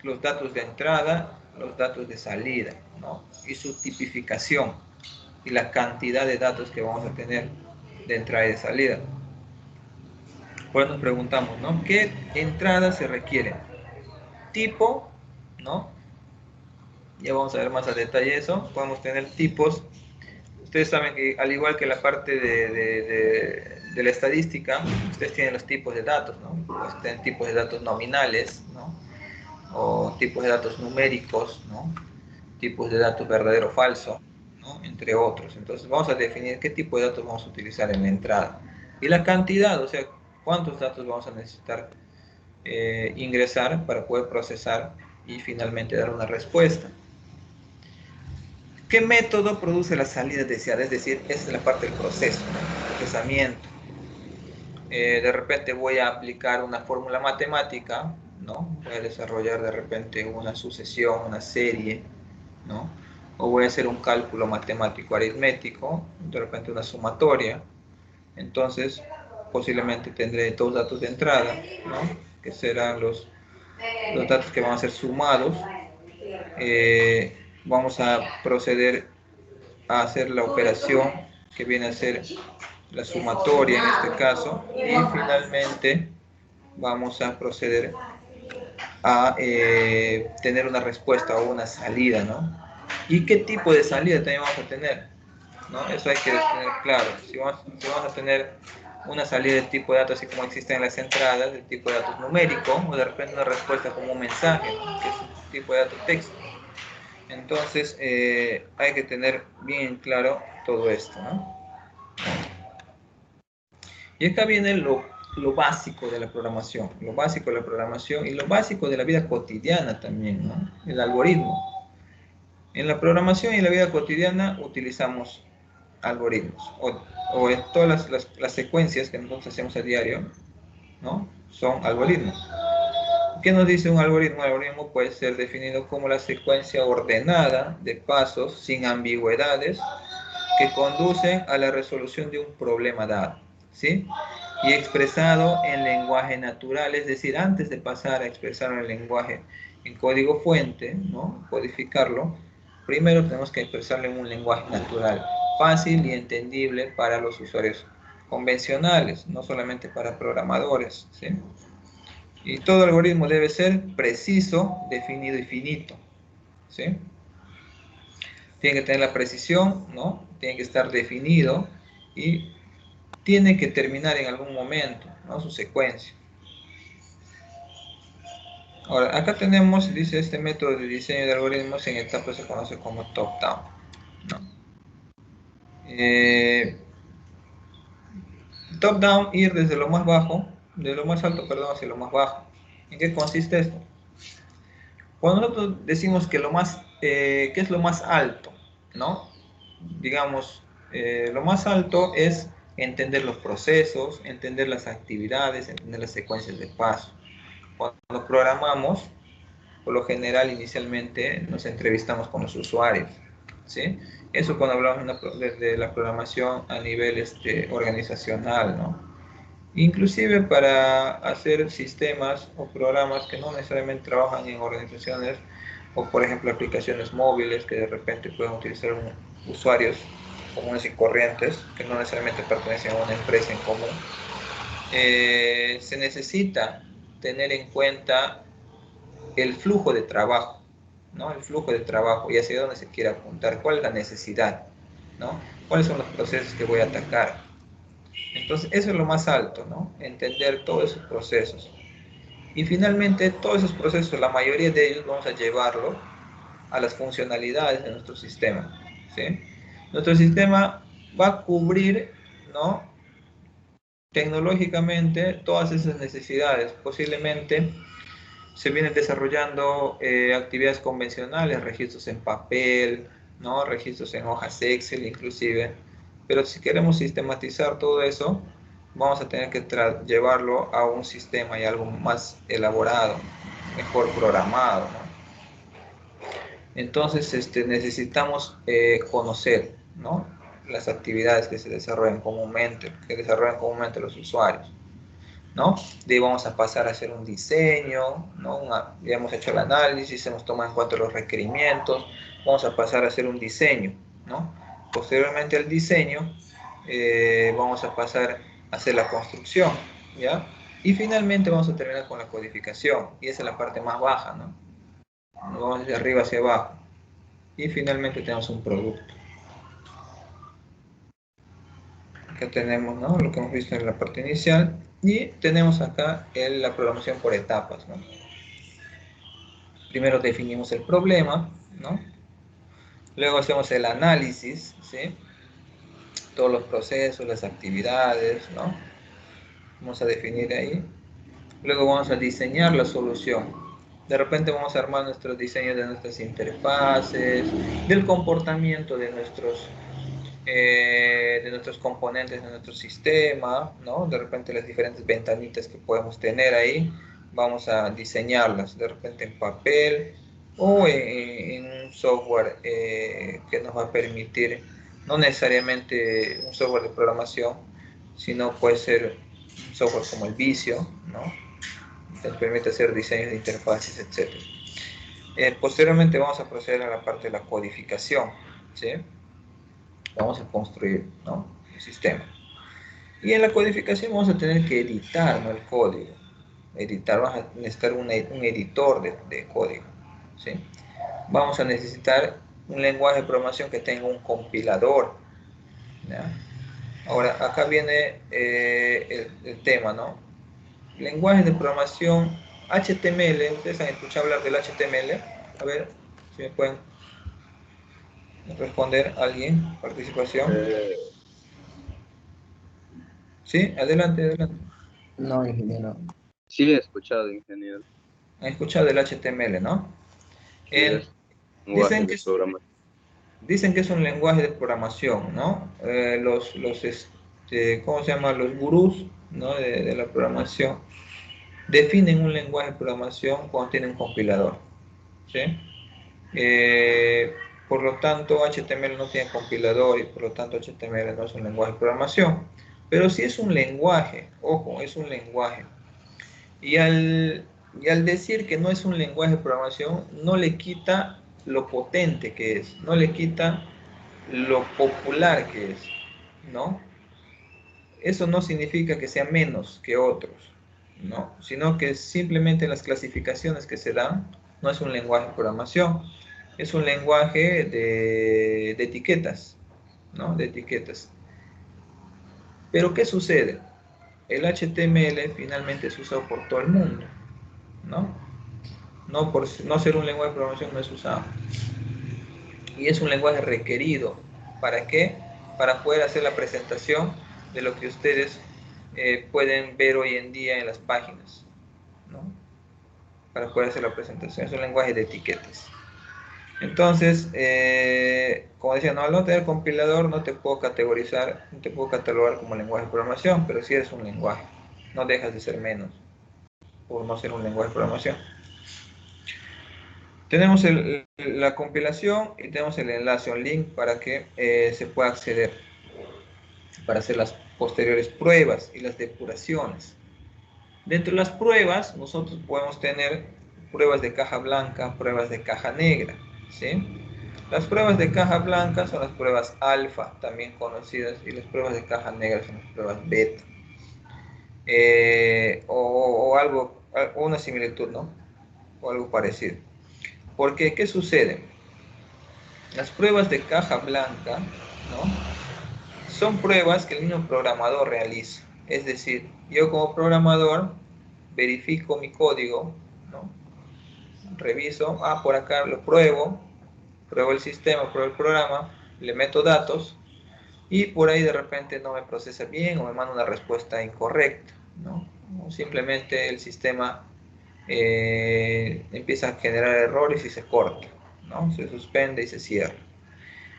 los datos de entrada, los datos de salida, ¿no? Y su tipificación y la cantidad de datos que vamos a tener de entrada y de salida. Pues nos preguntamos, ¿no? ¿Qué entradas se requieren? Tipo, ¿no? Ya vamos a ver más a detalle eso. Podemos tener tipos. Ustedes saben que al igual que la parte de la estadística, ustedes tienen los tipos de datos, ¿no? Pues tienen tipos de datos nominales, ¿no? O tipos de datos numéricos, ¿no? Tipos de datos verdadero o falso, ¿no? Entre otros. Entonces vamos a definir qué tipo de datos vamos a utilizar en la entrada. Y la cantidad, o sea, cuántos datos vamos a necesitar ingresar para poder procesar y finalmente dar una respuesta. ¿Qué método produce la salida deseada? Es decir, esa es la parte del proceso, ¿no? Procesamiento. De repente voy a aplicar una fórmula matemática, ¿no? Voy a desarrollar de repente una sucesión, una serie, ¿no? O voy a hacer un cálculo matemático aritmético, de repente una sumatoria. Entonces, posiblemente tendré dos datos de entrada, ¿no? Que serán los datos que van a ser sumados. Vamos a proceder a hacer la operación que viene a ser la sumatoria en este caso, y finalmente vamos a proceder a tener una respuesta o una salida, ¿no? ¿Y qué tipo de salida también vamos a tener? ¿No? Eso hay que tener claro. Si vamos a tener una salida de tipo de datos así como existen en las entradas, de tipo de datos numérico, o de repente una respuesta como un mensaje, ¿no? Que es un tipo de dato texto. Entonces hay que tener bien claro todo esto, ¿no? Y acá viene lo básico de la programación, lo básico de la programación y lo básico de la vida cotidiana también, ¿no? El algoritmo. En la programación y en la vida cotidiana utilizamos algoritmos, o en todas las secuencias que nosotros hacemos a diario, ¿no? Son algoritmos. ¿Qué nos dice un algoritmo? Un algoritmo puede ser definido como la secuencia ordenada de pasos sin ambigüedades que conducen a la resolución de un problema dado, ¿sí? Y expresado en lenguaje natural, es decir, antes de pasar a expresarlo en lenguaje en código fuente, ¿no? Codificarlo, primero tenemos que expresarlo en un lenguaje natural, fácil y entendible para los usuarios convencionales, no solamente para programadores, ¿sí? Y todo algoritmo debe ser preciso, definido y finito, ¿sí? Tiene que tener la precisión, ¿no? Tiene que estar definido y tiene que terminar en algún momento, ¿no? Su secuencia. Ahora, acá tenemos, dice, este método de diseño de algoritmos en etapas se conoce como top-down, ¿no? Top-down, ir desde lo más bajo, de lo más alto, perdón, hacia lo más bajo. ¿En qué consiste esto? Cuando nosotros decimos que ¿qué es lo más alto? ¿No? Digamos, lo más alto es entender los procesos, entender las actividades, entender las secuencias de paso. Cuando programamos, por lo general, inicialmente nos entrevistamos con los usuarios, ¿sí? Eso cuando hablamos de la programación a nivel organizacional, ¿no? Inclusive para hacer sistemas o programas que no necesariamente trabajan en organizaciones o por ejemplo aplicaciones móviles que de repente pueden utilizar usuarios comunes y corrientes que no necesariamente pertenecen a una empresa en común, se necesita tener en cuenta el flujo de trabajo, ¿no? El flujo de trabajo y hacia dónde se quiere apuntar, cuál es la necesidad, ¿no? ¿Cuáles son los procesos que voy a atacar? Entonces, eso es lo más alto, ¿no? Entender todos esos procesos. Y finalmente, todos esos procesos, la mayoría de ellos, vamos a llevarlo a las funcionalidades de nuestro sistema, ¿sí? Nuestro sistema va a cubrir, ¿no? Tecnológicamente, todas esas necesidades. Posiblemente se vienen desarrollando actividades convencionales, registros en papel, ¿no? Registros en hojas Excel inclusive. Pero si queremos sistematizar todo eso, vamos a tener que llevarlo a un sistema y algo más elaborado, mejor programado, ¿no? Entonces necesitamos conocer, ¿no? Las actividades que se desarrollan comúnmente, los usuarios, ¿no? De ahí vamos a pasar a hacer un diseño, ¿no? Ya hemos hecho el análisis, hemos tomado en cuenta los requerimientos, vamos a pasar a hacer un diseño, ¿no? Posteriormente al diseño, vamos a pasar a hacer la construcción, ¿ya? Y finalmente vamos a terminar con la codificación, y esa es la parte más baja, ¿no? Nos vamos de arriba hacia abajo, y finalmente tenemos un producto. Acá tenemos, ¿no? Lo que hemos visto en la parte inicial, y tenemos acá la programación por etapas, ¿no? Primero definimos el problema, ¿no? Luego hacemos el análisis, ¿sí? Todos los procesos, las actividades, ¿no? Vamos a definir ahí. Luego vamos a diseñar la solución, De repente vamos a armar nuestros diseños de nuestras interfaces, del comportamiento de nuestros componentes de nuestro sistema, ¿no? De repente las diferentes ventanitas que podemos tener ahí, vamos a diseñarlas de repente en papel o en un software que nos va a permitir, no necesariamente un software de programación, sino puede ser un software como el Visio, ¿no? Que nos permite hacer diseños de interfaces, etc. Posteriormente vamos a proceder a la parte de la codificación, ¿sí? Vamos a construir, ¿no?, el sistema. Y en la codificación vamos a tener que editar, ¿no?, el código. Editar, vamos a necesitar un editor de código, ¿sí? Vamos a necesitar un lenguaje de programación que tenga un compilador, ¿ya? Ahora, acá viene el tema, ¿no? Lenguajes de programación HTML. ¿Ustedes han escuchado hablar del HTML? A ver, si me pueden responder alguien, participación. Sí, adelante, adelante. No, ingeniero. Sí, he escuchado, ingeniero. Han escuchado del HTML, ¿no? Sí, es un lenguaje Dicen que de programación. dicen que es un lenguaje de programación, ¿no? ¿Cómo se llama? Los gurús, ¿no?, de la programación definen un lenguaje de programación cuando tiene un compilador, ¿sí? Por lo tanto, HTML no tiene compilador y por lo tanto HTML no es un lenguaje de programación. Pero sí es un lenguaje, ojo, es un lenguaje. Y al decir que no es un lenguaje de programación, no le quita lo potente que es, no le quita lo popular que es, ¿no? Eso no significa que sea menos que otros, ¿no? Sino que simplemente las clasificaciones que se dan no es un lenguaje de programación, es un lenguaje de etiquetas, ¿no? De etiquetas. Pero ¿qué sucede? El HTML finalmente es usado por todo el mundo, ¿no? No por no ser un lenguaje de programación no es usado. Y es un lenguaje requerido. ¿Para qué? Para poder hacer la presentación de lo que ustedes pueden ver hoy en día en las páginas, ¿no? Para poder hacer la presentación. Es un lenguaje de etiquetas. Entonces, como decía, no, al no tener compilador no te puedo categorizar, no te puedo catalogar como lenguaje de programación, pero sí eres un lenguaje. No dejas de ser menos por no ser un lenguaje de programación. Tenemos la compilación y tenemos el enlace, un link para que se pueda acceder para hacer las posteriores pruebas y las depuraciones. Dentro de las pruebas, nosotros podemos tener pruebas de caja blanca, pruebas de caja negra, ¿sí? Las pruebas de caja blanca son las pruebas alfa, también conocidas, y las pruebas de caja negra son las pruebas beta. O algo, o una similitud, ¿no? O algo parecido. Porque, ¿qué sucede? Las pruebas de caja blanca, ¿no?, son pruebas que el mismo programador realiza. Es decir, yo como programador verifico mi código, ¿no? Reviso, por acá lo pruebo, pruebo el sistema, pruebo el programa, le meto datos y por ahí de repente no me procesa bien o me manda una respuesta incorrecta, ¿no? O simplemente el sistema empieza a generar errores y se corta, ¿no? Se suspende y se cierra.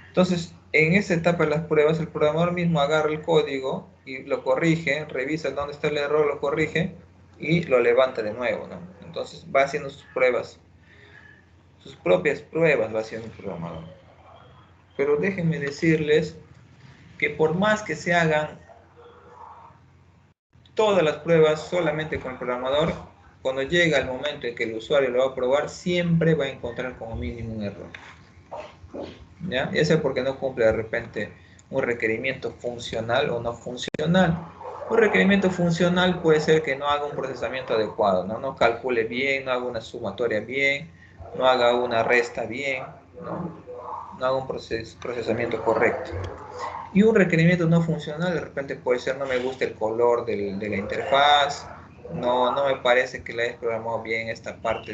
Entonces, en esa etapa de las pruebas, el programador mismo agarra el código y lo corrige, revisa dónde está el error, lo corrige y lo levanta de nuevo, ¿no? Entonces va haciendo sus pruebas, sus propias pruebas va haciendo el programador. Pero déjenme decirles que por más que se hagan todas las pruebas solamente con el programador, cuando llega el momento en que el usuario lo va a probar, siempre va a encontrar como mínimo un error. ¿Ya? Ya sea porque no cumple de repente un requerimiento funcional o no funcional. Un requerimiento funcional puede ser que no haga un procesamiento adecuado, ¿no? No calcule bien, no haga una sumatoria bien, no haga una resta bien, no haga un procesamiento correcto. Y un requerimiento no funcional de repente puede ser: no me gusta el color de la interfaz, no me parece que le hayas programado bien esta parte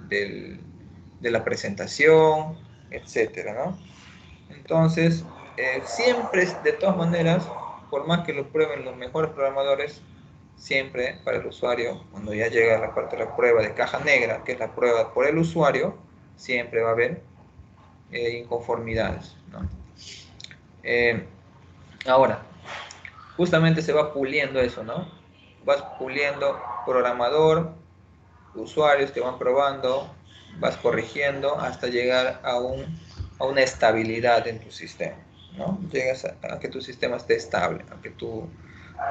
de la presentación, etcétera, ¿no? Entonces, siempre, de todas maneras, por más que lo prueben los mejores programadores, siempre para el usuario, cuando ya llega a la parte de la prueba de caja negra, que es la prueba por el usuario, siempre va a haber inconformidades, ¿no? Ahora, justamente se va puliendo eso, ¿no? Vas puliendo programador, usuarios que van probando, vas corrigiendo hasta llegar a una estabilidad en tu sistema, ¿no? Llegas a que tu sistema esté estable, a que tu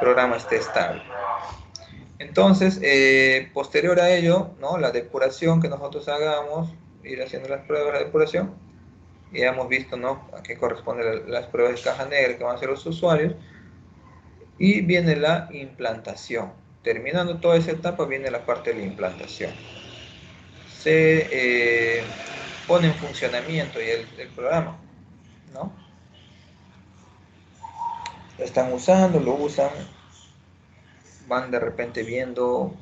programa esté estable. Entonces, posterior a ello, ¿no? La depuración que nosotros hagamos, ir haciendo las pruebas de depuración, ya hemos visto, ¿no? A qué corresponden las pruebas de caja negra que van a hacer los usuarios, y viene la implantación. Terminando toda esa etapa viene la parte de la implantación. Se pone en funcionamiento ya el programa, ¿no? Lo están usando, lo usan, van de repente viendo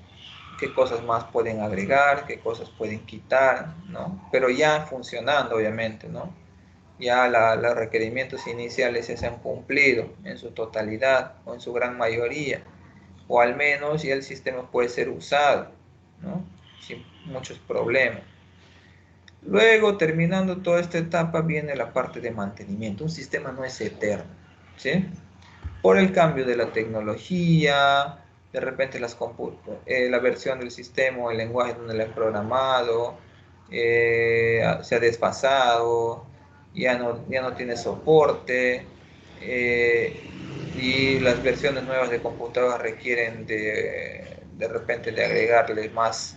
qué cosas más pueden agregar, qué cosas pueden quitar, ¿no? Pero ya funcionando, obviamente, ¿no? Ya los requerimientos iniciales ya se han cumplido en su totalidad o en su gran mayoría, o al menos ya el sistema puede ser usado, ¿no? Sin muchos problemas. Luego, terminando toda esta etapa, viene la parte de mantenimiento. Un sistema no es eterno, ¿sí? Por el cambio de la tecnología, de repente la versión del sistema o el lenguaje donde lo han programado se ha desfasado, ya no tiene soporte, y las versiones nuevas de computadoras requieren de repente de agregarle más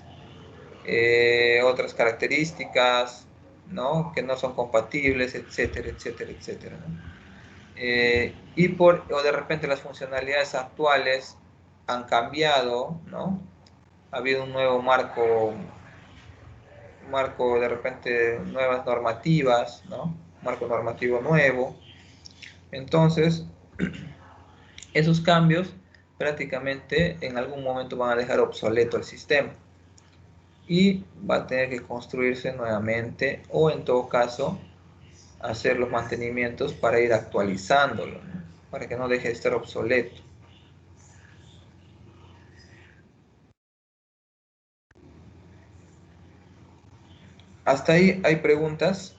otras características, ¿no? Que no son compatibles, etcétera, etcétera, etcétera, ¿no? O de repente las funcionalidades actuales han cambiado, ¿no? Ha habido un nuevo marco de repente nuevas normativas, ¿no? Marco normativo nuevo. Entonces, esos cambios prácticamente en algún momento van a dejar obsoleto el sistema y va a tener que construirse nuevamente, o en todo caso hacer los mantenimientos para ir actualizándolo, ¿no? Para que no deje de estar obsoleto. Hasta ahí hay preguntas.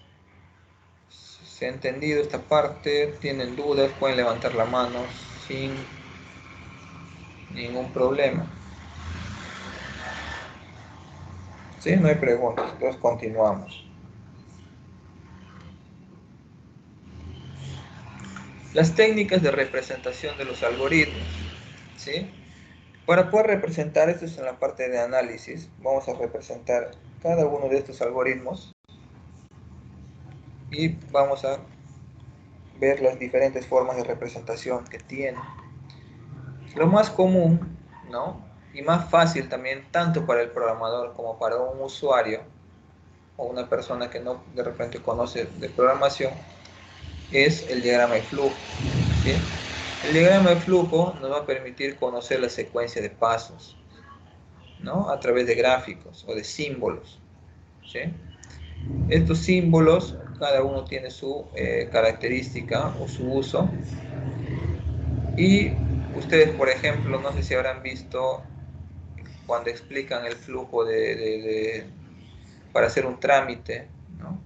¿Se ha entendido esta parte? ¿Tienen dudas? Pueden levantar la mano sin ningún problema. ¿Sí? No hay preguntas. Entonces continuamos. Las técnicas de representación de los algoritmos, ¿sí? Para poder representar, esto es en la parte de análisis, vamos a representar cada uno de estos algoritmos y vamos a ver las diferentes formas de representación que tienen. Lo más común, ¿no? Y más fácil también, tanto para el programador como para un usuario o una persona que no de repente conoce de programación, es el diagrama de flujo, ¿sí? El diagrama de flujo nos va a permitir conocer la secuencia de pasos, ¿no? A través de gráficos o de símbolos, ¿sí? Estos símbolos, cada uno tiene su característica o su uso. Y ustedes, por ejemplo, no sé si habrán visto cuando explican el flujo para hacer un trámite, ¿no?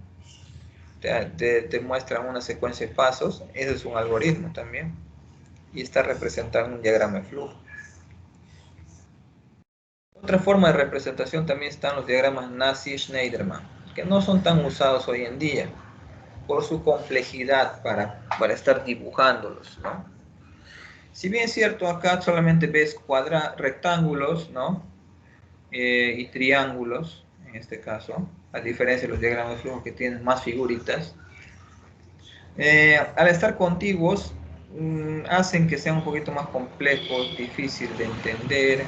Te muestran una secuencia de pasos. Ese es un algoritmo también. Y está representado en un diagrama de flujo. Otra forma de representación también están los diagramas Nash-Schneiderman, que no son tan usados hoy en día por su complejidad para estar dibujándolos, ¿no? Si bien es cierto, acá solamente ves rectángulos, ¿no? Y triángulos, en este caso, a diferencia de los diagramas de flujo que tienen más figuritas, al estar contiguos, hacen que sean un poquito más complejos, difícil de entender,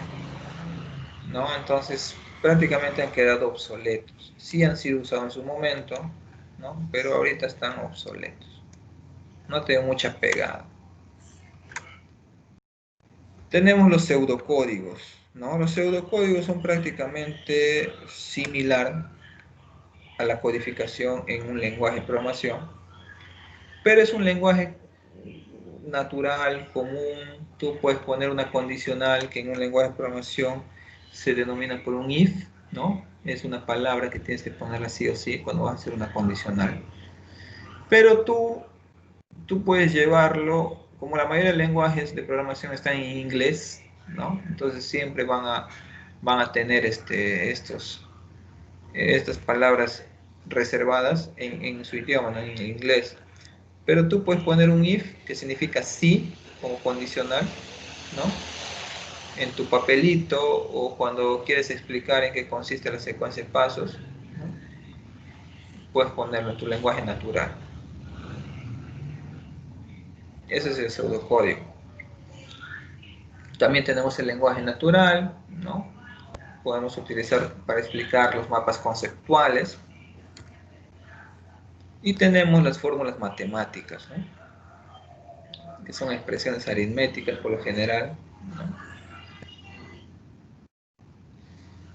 ¿no? Entonces, prácticamente han quedado obsoletos. Sí han sido usados en su momento, ¿no? Pero ahorita están obsoletos. No tienen mucha pegada. Tenemos los pseudocódigos, ¿no? Los pseudocódigos son prácticamente similar a la codificación en un lenguaje de programación, pero es un lenguaje natural, común. Tú puedes poner una condicional que en un lenguaje de programación se denomina por un if, ¿no? Es una palabra que tienes que ponerla sí o sí cuando vas a hacer una condicional. Pero tú puedes llevarlo, como la mayoría de lenguajes de programación están en inglés, ¿no? Entonces siempre van a tener estas palabras reservadas en su idioma, ¿no? En inglés. Pero tú puedes poner un if, que significa sí, como condicional, ¿no? En tu papelito o cuando quieres explicar en qué consiste la secuencia de pasos, ¿no? Puedes ponerlo en tu lenguaje natural. Ese es el pseudocódigo. También tenemos el lenguaje natural, ¿no? Podemos utilizar para explicar los mapas conceptuales. Y tenemos las fórmulas matemáticas, ¿no? Que son expresiones aritméticas por lo general, ¿no?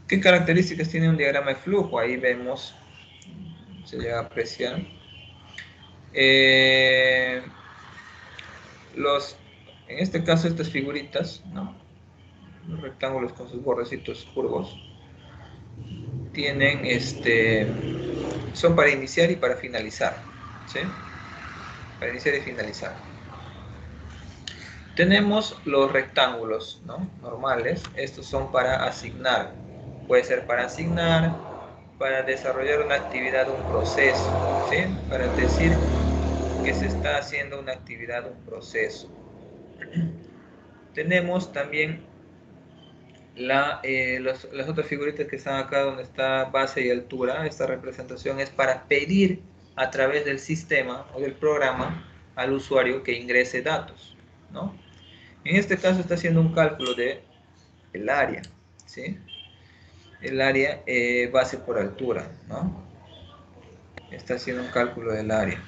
¿Qué características tiene un diagrama de flujo? Ahí vemos, se llega a apreciar. En este caso, estas figuritas, ¿no? Los rectángulos con sus bordecitos curvos, tienen son para iniciar y para finalizar, ¿sí? Para iniciar y finalizar. Tenemos los rectángulos, ¿no? Normales. Estos son para asignar. Puede ser para asignar, para desarrollar una actividad, un proceso, ¿sí? Para decir que se está haciendo una actividad, un proceso. Tenemos también las otras figuritas que están acá donde está base y altura. Esta representación es para pedir a través del sistema o del programa al usuario que ingrese datos, ¿no? En este caso está haciendo un cálculo del área, ¿sí? El área base por altura, ¿no? Está haciendo un cálculo del área.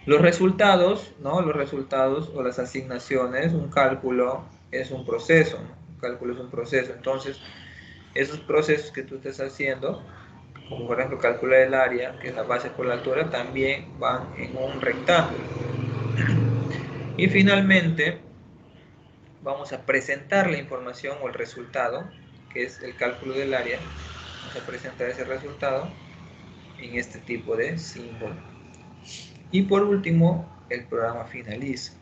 Los resultados, ¿no? Los resultados o las asignaciones, un cálculo es un proceso, ¿no? Un cálculo es un proceso. Entonces, esos procesos que tú estés haciendo, como por ejemplo calcular el área, que es la base por la altura, también van en un rectángulo. Y finalmente, vamos a presentar la información o el resultado, que es el cálculo del área. Vamos a presentar ese resultado en este tipo de símbolo. Y por último, el programa finaliza,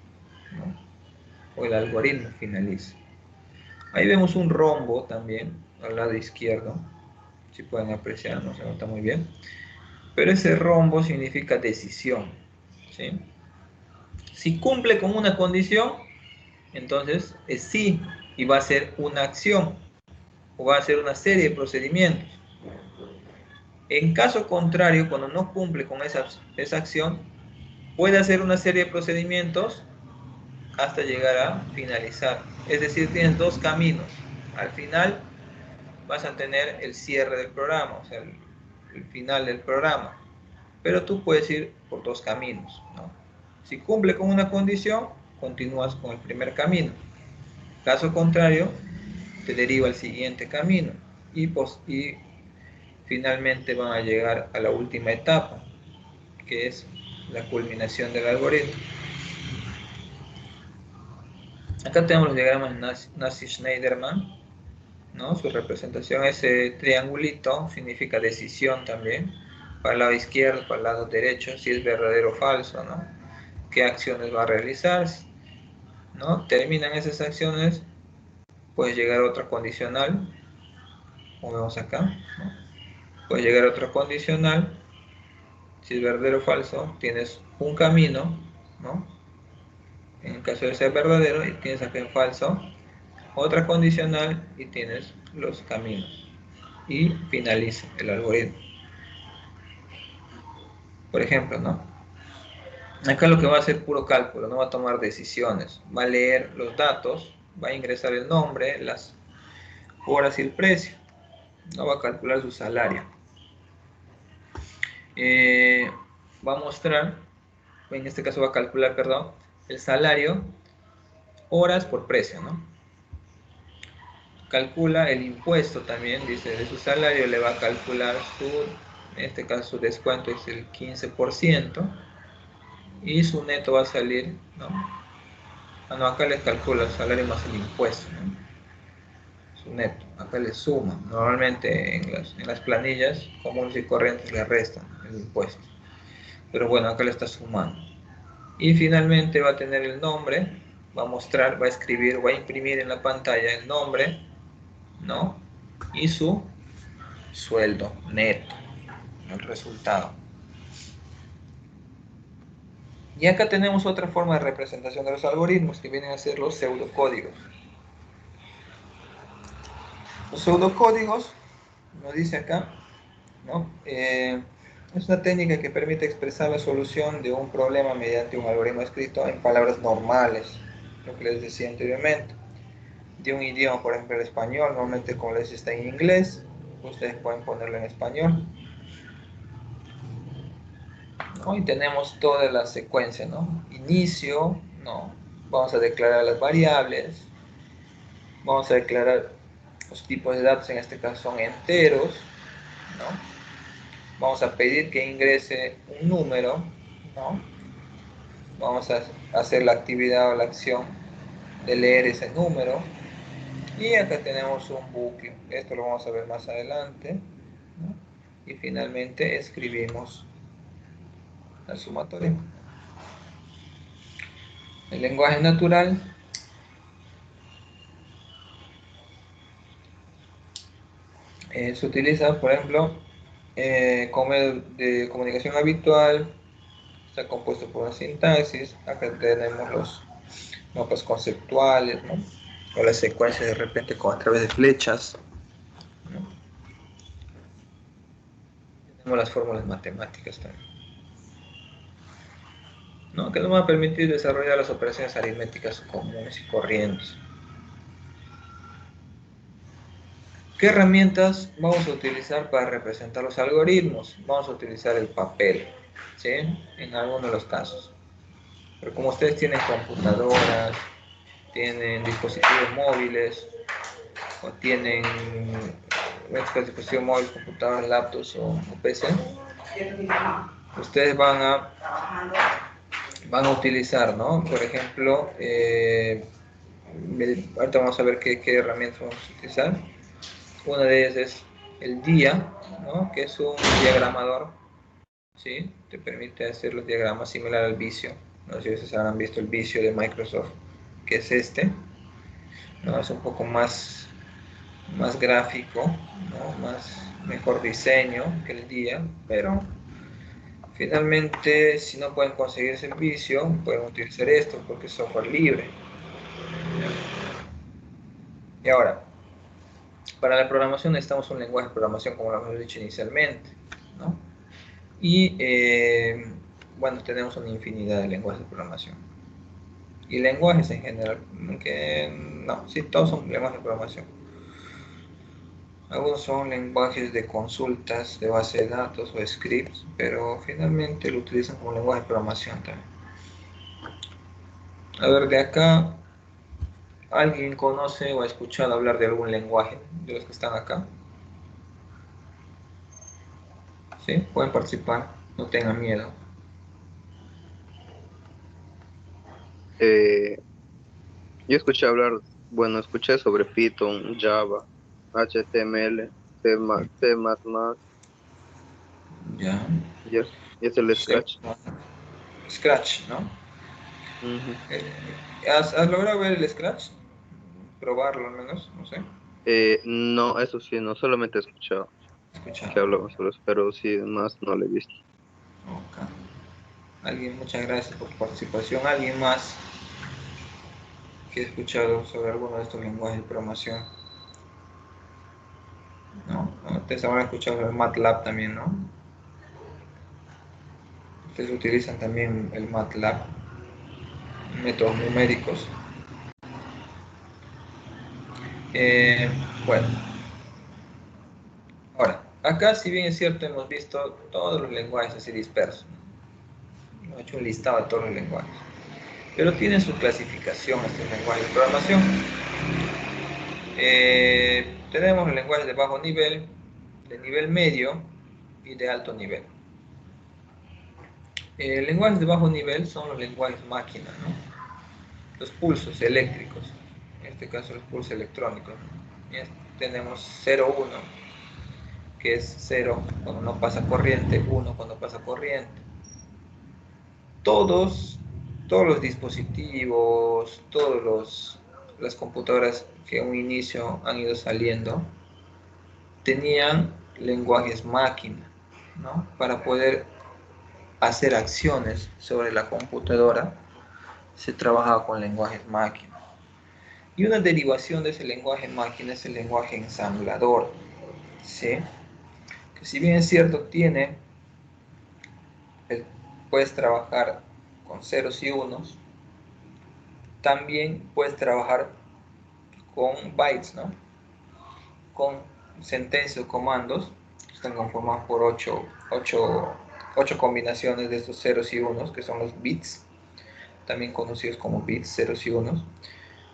¿no? O el algoritmo finaliza. Ahí vemos un rombo también al lado izquierdo. Si pueden apreciar, no se nota muy bien. Pero ese rombo significa decisión, ¿sí? Si cumple con una condición, entonces es sí y va a ser una acción o va a ser una serie de procedimientos. En caso contrario, cuando no cumple con esa acción, puede hacer una serie de procedimientos hasta llegar a finalizar. Es decir, tienes dos caminos. Al final vas a tener el cierre del programa, o sea, el final del programa. Pero tú puedes ir por dos caminos, ¿no? Si cumple con una condición, continúas con el primer camino. Caso contrario, te deriva al siguiente camino y finalmente van a llegar a la última etapa, que es la culminación del algoritmo. Acá tenemos los diagramas Nash-Schneiderman, ¿no? Su representación, ese triangulito significa decisión también, para el lado izquierdo, para el lado derecho, si es verdadero o falso, ¿no? ¿Qué acciones va a realizar? ¿No? Terminan esas acciones, puedes llegar a otra condicional, como vemos acá, ¿no? Puedes llegar a otra condicional, si es verdadero o falso, tienes un camino, ¿no? En el caso de ser verdadero, y tienes acá en falso, otra condicional y tienes los caminos. Y finaliza el algoritmo. Por ejemplo, ¿no? Acá lo que va a hacer puro cálculo, no va a tomar decisiones. Va a leer los datos, va a ingresar el nombre, las horas y el precio. No va a calcular su salario. Va a mostrar, en este caso va a calcular, perdón, el salario, horas por precio, ¿no? Calcula el impuesto también, dice, de su salario le va a calcular su En este caso su descuento es el 15%. Y su neto va a salir, ¿no? Ah, no, acá les calcula el salario más el impuesto, ¿no? Su neto, acá le suma. Normalmente en las planillas comunes y corrientes le restan el impuesto. Pero bueno, acá le está sumando. Y finalmente va a tener el nombre, va a mostrar, va a escribir, va a imprimir en la pantalla el nombre, ¿no? Y su sueldo neto, el resultado. Y acá tenemos otra forma de representación de los algoritmos que vienen a ser los pseudocódigos. Los pseudocódigos, nos dice acá, ¿no? Es una técnica que permite expresar la solución de un problema mediante un algoritmo escrito en palabras normales, lo que les decía anteriormente. De un idioma, por ejemplo el español, normalmente como les está en inglés, ustedes pueden ponerlo en español, ¿no? Y tenemos toda la secuencia, ¿no? Inicio, ¿no? Vamos a declarar las variables, vamos a declarar los tipos de datos, en este caso son enteros, ¿no? Vamos a pedir que ingrese un número, ¿no? Vamos a hacer la actividad o la acción de leer ese número. Y acá tenemos un bucle. Esto lo vamos a ver más adelante, ¿no? Y finalmente escribimos la sumatoria. El lenguaje natural se utiliza, por ejemplo, como medio de comunicación habitual. Está compuesto por una sintaxis. Acá tenemos los mapas conceptuales, ¿no? O las secuencias de repente a través de flechas, ¿no? Tenemos las fórmulas matemáticas también, ¿no? Que nos van a permitir desarrollar las operaciones aritméticas comunes y corrientes. ¿Qué herramientas vamos a utilizar para representar los algoritmos? Vamos a utilizar el papel, ¿sí? En algunos de los casos. Pero como ustedes tienen computadoras, tienen dispositivos móviles, o tienen dispositivos móviles, computadoras, laptops o PC, ustedes van a utilizar, ¿no? Por ejemplo, ahorita vamos a ver qué herramientas vamos a utilizar. Una de ellas es el DIA, ¿no? Que es un diagramador, ¿sí? Te permite hacer los diagramas similar al Visio. No sé si ustedes habrán visto el Visio de Microsoft, que es este, ¿no? Es un poco más gráfico, ¿no? Mejor diseño que el DIA, pero finalmente si no pueden conseguir ese Visio, pueden utilizar esto porque es software libre. Y ahora, para la programación necesitamos un lenguaje de programación, como lo hemos dicho inicialmente, ¿no? Y bueno, tenemos una infinidad de lenguajes de programación. Y lenguajes en general, que no, sí, todos son lenguajes de programación. Algunos son lenguajes de consultas de base de datos o scripts, pero finalmente lo utilizan como lenguaje de programación también. A ver, de acá, ¿alguien conoce o ha escuchado hablar de algún lenguaje de los que están acá? ¿Sí? Pueden participar, no tengan miedo. Yo escuché hablar, bueno, escuché sobre Python, Java, HTML, C++, Ya. y es el Scratch. Scratch, ¿no? Ujú. ¿Has logrado ver el Scratch? Probarlo al menos, no sé. No, eso sí, no solamente he escuchado Escuchar. que hablaban sobre eso, pero sí, más no lo he visto. Ok. Alguien, muchas gracias por tu participación. ¿Alguien más que ha escuchado sobre alguno de estos lenguajes de programación? ¿No? Ustedes habrán escuchado sobre MATLAB también, ¿no? Ustedes utilizan también el MATLAB, métodos numéricos. Bueno, ahora, acá si bien es cierto hemos visto todos los lenguajes así dispersos, ¿no? Hemos hecho un listado de todos los lenguajes, pero tienen su clasificación estos lenguajes de programación. Tenemos los lenguajes de bajo nivel, de nivel medio, y de alto nivel. Lenguajes de bajo nivel son los lenguajes máquina, ¿no? Los pulsos eléctricos, en este caso los pulsos electrónicos. Tenemos 0, 1, que es 0 cuando no pasa corriente, 1 cuando pasa corriente. Todos los dispositivos, las computadoras que a un inicio han ido saliendo, tenían lenguajes máquina, ¿no? Para poder hacer acciones sobre la computadora, se trabajaba con lenguajes máquina. Y una derivación de ese lenguaje máquina es el lenguaje ensamblador, ¿sí? Que si bien es cierto, puedes trabajar con ceros y unos, también puedes trabajar con bytes, ¿no? Con sentencias o comandos que están conformados por 8 combinaciones de estos ceros y unos, que son los bits, también conocidos como bits, ceros y unos.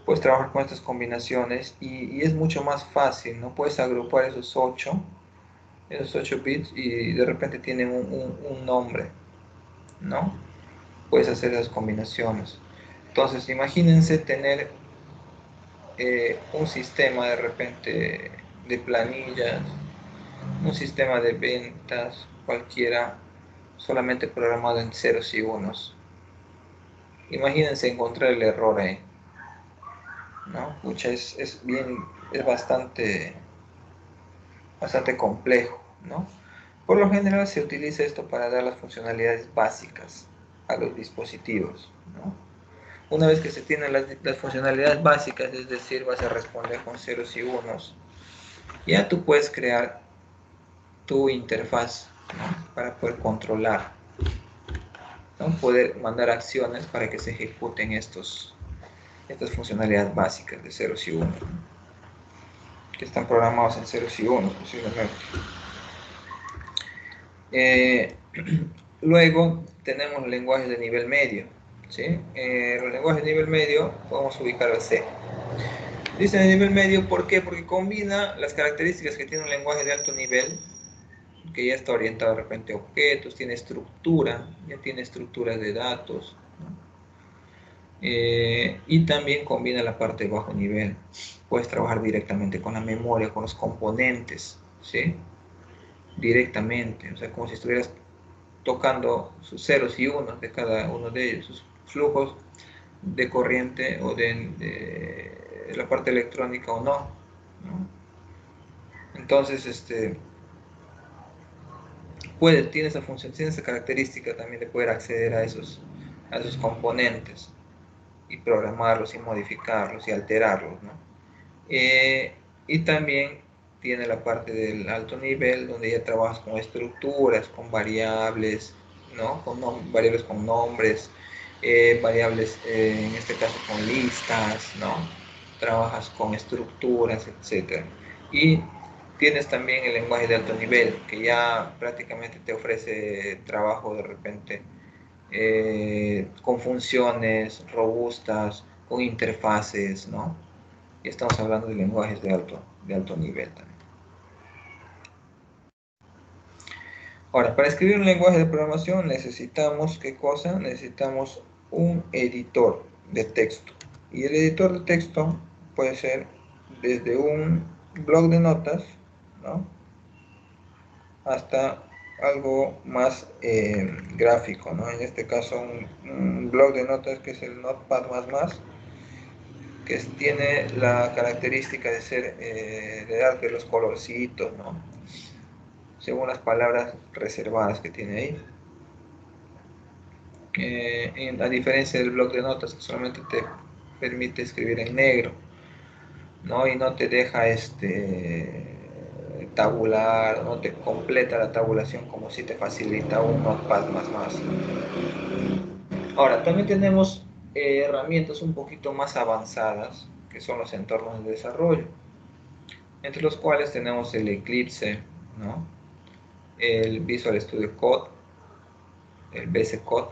Puedes trabajar con estas combinaciones y es mucho más fácil, ¿no? Puedes agrupar esos 8 bits y de repente tienen un nombre, ¿no? Puedes hacer esas combinaciones. Entonces, imagínense tener un sistema de repente de planillas, un sistema de ventas, cualquiera, solamente programado en ceros y unos. Imagínense encontrar el error ahí, ¿no? Pucha, es bastante complejo, ¿no? Por lo general se utiliza esto para dar las funcionalidades básicas a los dispositivos, ¿no? Una vez que se tienen las funcionalidades básicas, es decir, vas a responder con ceros y unos, ya tú puedes crear tu interfaz, ¿no? Para poder controlar, ¿no? Poder mandar acciones para que se ejecuten estas funcionalidades básicas de ceros y unos, ¿no? Que están programados en ceros y unos posiblemente. Luego tenemos los lenguajes de nivel medio, ¿sí? Los lenguajes de nivel medio podemos ubicar al C. Dice de nivel medio, ¿por qué? Porque combina las características que tiene un lenguaje de alto nivel, que ya está orientado de repente a objetos, tiene estructura, ya tiene estructuras de datos, ¿no? Y también combina la parte de bajo nivel. Puedes trabajar directamente con la memoria, con los componentes, ¿sí? Directamente, o sea, como si estuvieras tocando sus ceros y unos de cada uno de ellos, sus flujos de corriente o de la parte electrónica o no, ¿no? Entonces, tiene esa función, tiene esa característica también de poder acceder a esos componentes y programarlos y modificarlos y alterarlos, ¿no? Y también tiene la parte del alto nivel, donde ya trabajas con estructuras, con variables, ¿no? Variables con nombres, variables, en este caso con listas, ¿no? Trabajas con estructuras, etc. Y tienes también el lenguaje de alto nivel, que ya prácticamente te ofrece trabajo de repente con funciones robustas, con interfaces, ¿no? Y estamos hablando de lenguajes de alto nivel también. Ahora, para escribir un lenguaje de programación necesitamos, ¿qué cosa? Necesitamos un editor de texto. Y el editor de texto puede ser desde un blog de notas, ¿no? Hasta algo más gráfico, ¿no? En este caso un blog de notas que es el Notepad++, que tiene la característica de ser, de darte los colorcitos, ¿no? Según las palabras reservadas que tiene ahí. A diferencia del bloc de notas, que solamente te permite escribir en negro, ¿no? Y no te deja tabular, no te completa la tabulación como si te facilita un Notepad++. Ahora, también tenemos herramientas un poquito más avanzadas, que son los entornos de desarrollo, entre los cuales tenemos el Eclipse, ¿no? El Visual Studio Code, el VS Code,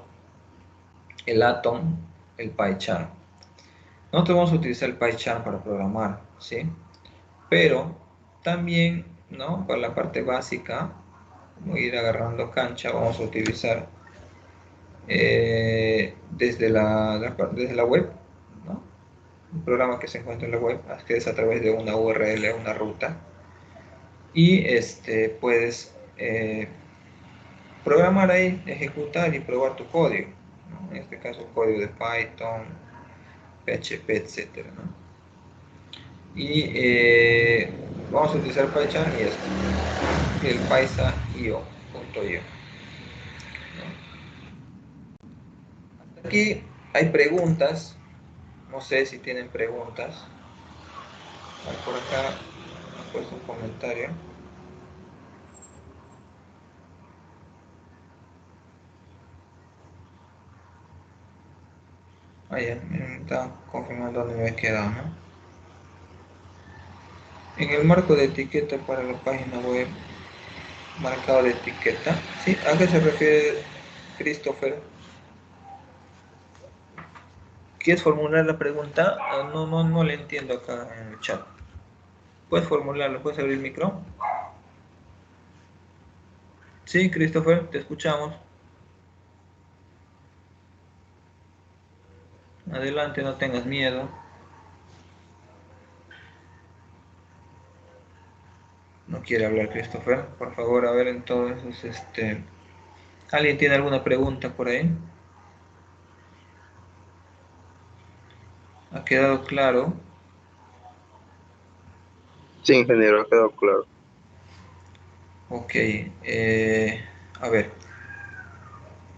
el Atom, el PyCharm. Nosotros vamos a utilizar el PyCharm para programar, ¿sí? Pero también, ¿no? Para la parte básica Voy a ir agarrando cancha. Vamos a utilizar desde desde la web, ¿no? Un programa que se encuentra en la web, accedes a través de una URL, una ruta, y puedes programar ahí, ejecutar y probar tu código, ¿no? En este caso código de Python, PHP, etcétera, ¿no? Y vamos a utilizar PyCharm y el paisa.io. Aquí hay preguntas, no sé si tienen preguntas. Por acá he puesto un comentario. Ya me está confirmando dónde me he quedado, ¿no? En el marco de etiqueta para la página web, marcado de etiqueta. ¿Sí? ¿A qué se refiere Christopher? ¿Quieres formular la pregunta? No le entiendo acá en el chat. ¿Puedes formularlo? ¿Puedes abrir el micro? Sí, Christopher, te escuchamos. Adelante, no tengas miedo. No quiere hablar Christopher. Por favor, a ver entonces, ¿alguien tiene alguna pregunta por ahí? ¿Ha quedado claro? Sí, ingeniero, ha quedado claro. Ok, a ver.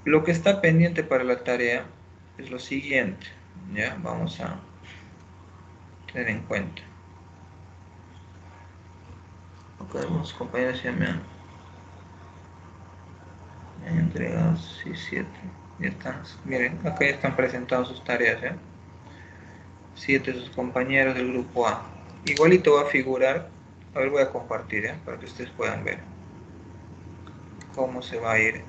Lo que está pendiente para la tarea es lo siguiente. Ya, vamos a tener en cuenta. Ok, los compañeros ya me han entregado 6, 7. Ya están, miren, acá ya están presentados sus tareas, ¿eh? 7 de sus compañeros del grupo A. Igualito va a figurar, a ver, voy a compartir, para que ustedes puedan ver cómo se va a ir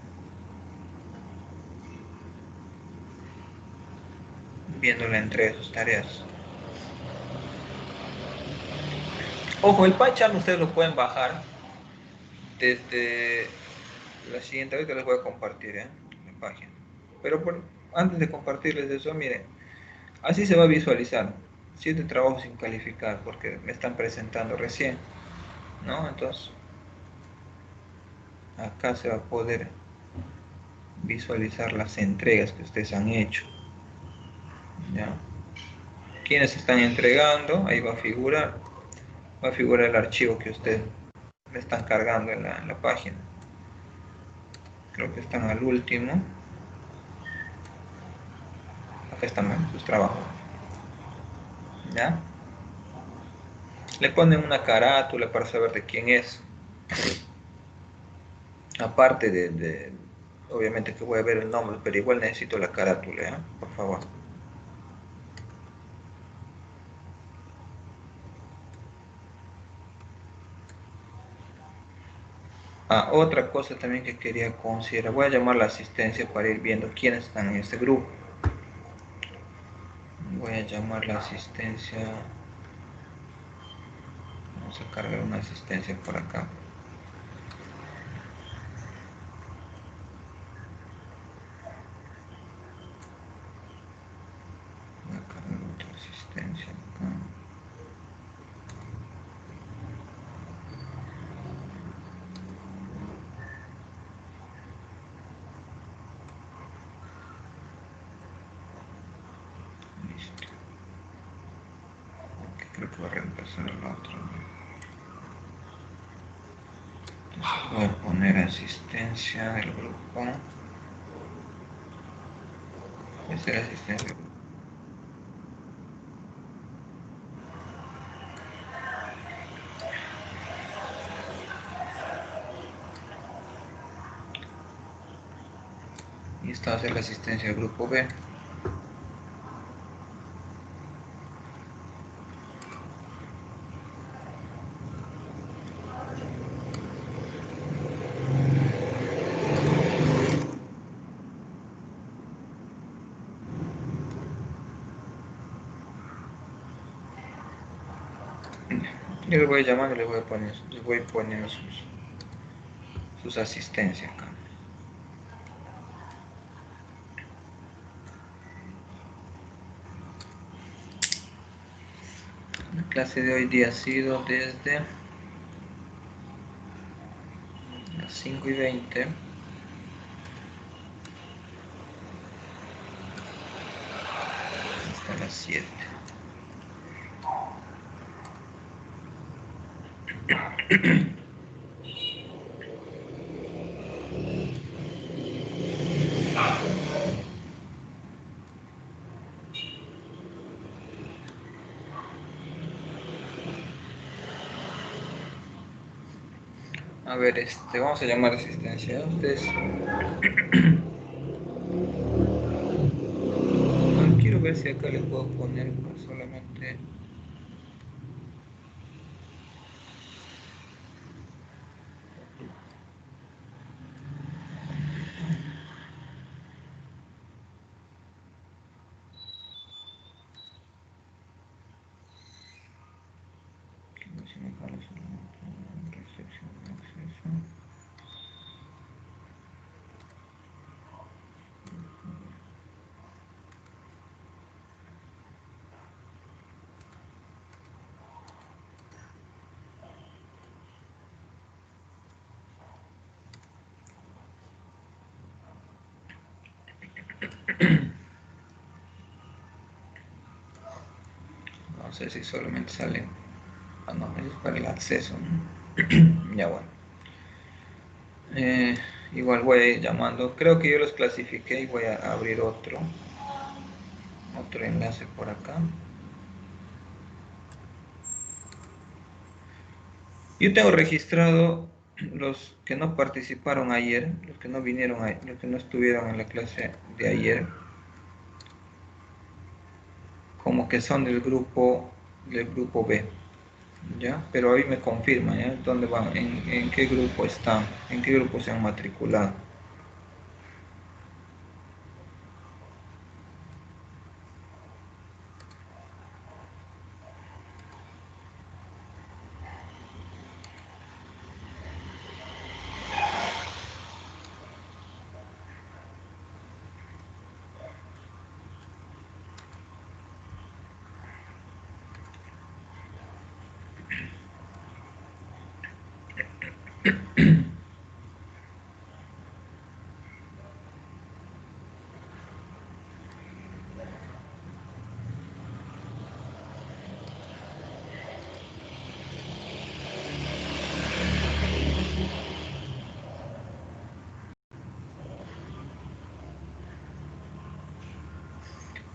viendo la entrega de sus tareas. Ojo, el PyCharm ustedes lo pueden bajar desde la siguiente, ahorita les voy a compartir la página. Pero antes de compartirles eso, miren, así se va a visualizar. 7 trabajos sin calificar porque me están presentando recién, ¿no? Entonces, acá se va a poder visualizar las entregas que ustedes han hecho, ¿ya? Quienes están entregando, ahí va a figurar el archivo que ustedes me están cargando en la página. Creo que están al último. Acá están sus trabajos, ¿ya? Le ponen una carátula para saber de quién es. Aparte obviamente que voy a ver el nombre, pero igual necesito la carátula, por favor. Otra cosa también que quería considerar, voy a llamar a la asistencia para ir viendo quiénes están en este grupo. Voy a llamar a la asistencia. Vamos a cargar una asistencia por acá. Voy a cargar otra asistencia acá. Listo. Okay, creo que voy a reemplazar el otro. Entonces voy a poner asistencia del grupo. Esta es la asistencia del grupo. Y esta va a ser la asistencia del grupo B. Yo les voy a llamar y les voy poniendo sus sus asistencias acá. La clase de hoy día ha sido desde las 5:20 hasta las 7. A ver, vamos a llamar asistencia. Ustedes. Quiero ver si acá le puedo poner solamente. Recepción de acceso. No sé si solamente sale. Ah, no, es para el acceso, ¿no? Ya bueno. Igual voy a ir llamando. Creo que yo los clasifiqué y voy a abrir otro enlace por acá. Yo tengo registrado los que no participaron ayer, los que no vinieron, los que no estuvieron en la clase de ayer, como que son del grupo B, ¿ya? Pero ahí me confirman, ¿ya? ¿Dónde van? ¿En qué grupo están? ¿En qué grupo se han matriculado?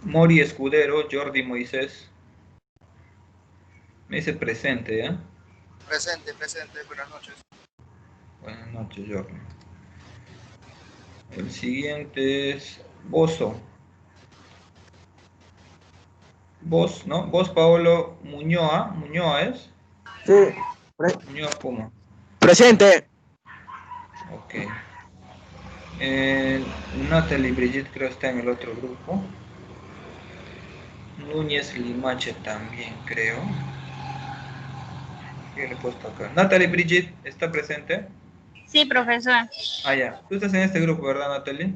Mori Escudero, Jordi Moisés. Me dice presente, ¿ya? Presente, buenas noches. Buenas noches, Jordi. El siguiente es Bozo. Vos, ¿no? Vos, Paolo Muñoa es. Sí, Muñoa Puma. presente. Ok. Natalie Brigitte creo está en el otro grupo. Núñez Limache también creo. ¿Qué le he puesto acá? Natalie Brigitte, ¿está presente? Sí, profesor. Ah, ya. Tú estás en este grupo, ¿verdad, Natalie?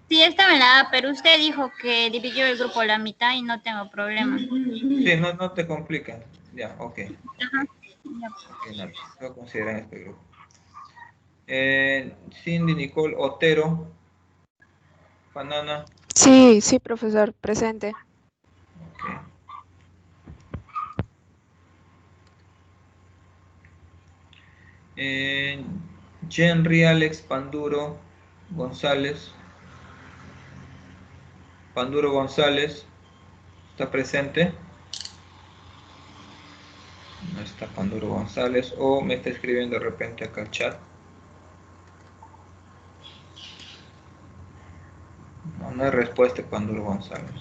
Sí, estaba en la A, pero usted dijo que dividió el grupo a la mitad y no tengo problema. Sí, no te complica. Ya, ok. Ajá. Ya. Ok, Natalie. Lo considera en este grupo. Cindy Nicole Otero. Banana. Sí, sí, profesor, presente. Ok. Henry Alex Panduro González. Panduro González. ¿Está presente? No está Panduro González. O me está escribiendo de repente acá al chat. No hay respuesta de Panduro González.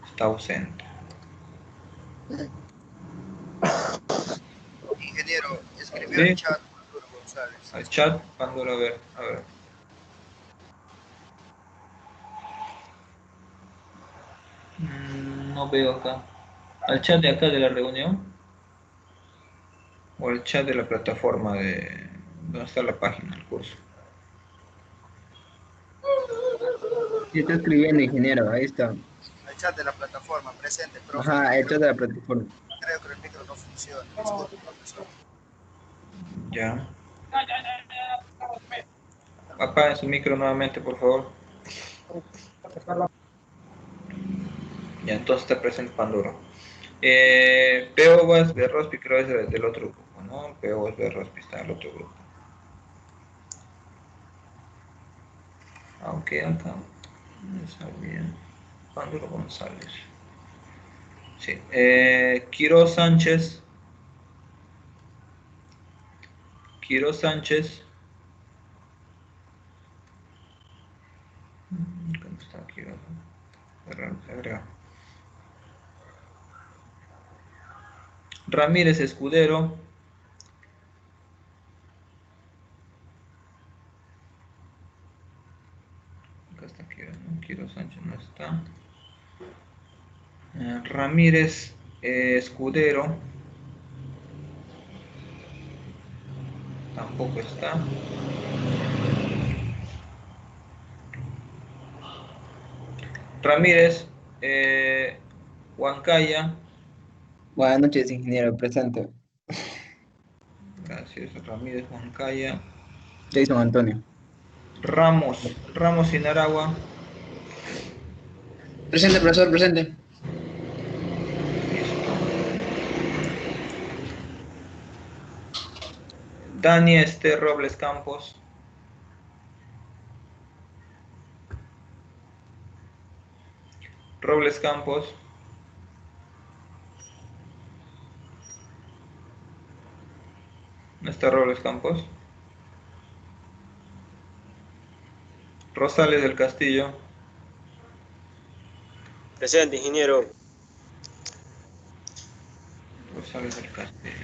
Está ausente. Ingeniero, escribió ¿Sí? el chat Arturo González. Al chat, Panduro, a ver. No veo acá. ¿Al chat de acá de la reunión? ¿O al chat de la plataforma ¿Dónde está la página del curso? Sí, está escribiendo, ingeniero, ahí está. El chat de la plataforma, presente, profe. Ajá, el chat de la plataforma. Creo que el micro no funciona. Disculpe, profesor. Ya. Apaguen su micro nuevamente, por favor. Ya, entonces está presente Panduro. Peobas de Rospi creo es del otro grupo, ¿no? Peobas de Rospi está en el otro grupo. Aunque acá no está bien. Panduro González. Sí. Quiro Sánchez. Quiro Sánchez. ¿Cómo está Quiro? Agrega. Ramírez Escudero. Acá está Quiro, ¿no? Quiro Sánchez no está. Ramírez Escudero. Tampoco está. Ramírez Huancaya. Buenas noches, ingeniero, presente. Gracias, Ramírez Huancaya. Jason Antonio. Ramos Inaragua. Presente, profesor, presente. Listo. Dani Robles Campos. Robles Campos. ¿No está Robles Campos? Rosales del Castillo. Presente, ingeniero. Rosales del Castillo.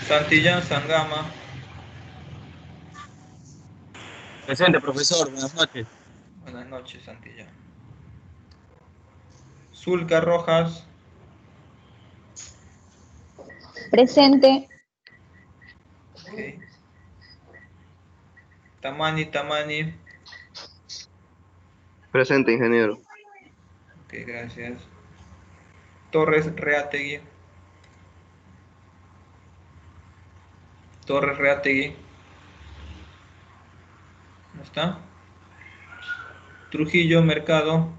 Santillán Sangama. Presente, profesor. Buenas noches. Buenas noches, Santillán. Zulca Rojas. Presente. Okay. Tamani. Presente, ingeniero. Ok, gracias. Torres Reategui. ¿No está? Trujillo Mercado.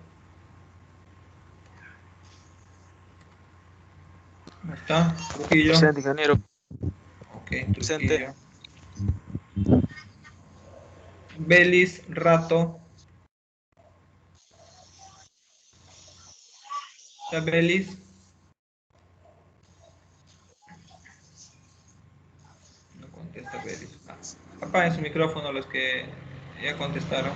¿No está? Trujillo. Presente, ingeniero. Ok, Presente. Trujillo. Belis Rato. ¿Está Belis? No contesta Belis. Apaguen su micrófono los que ya contestaron.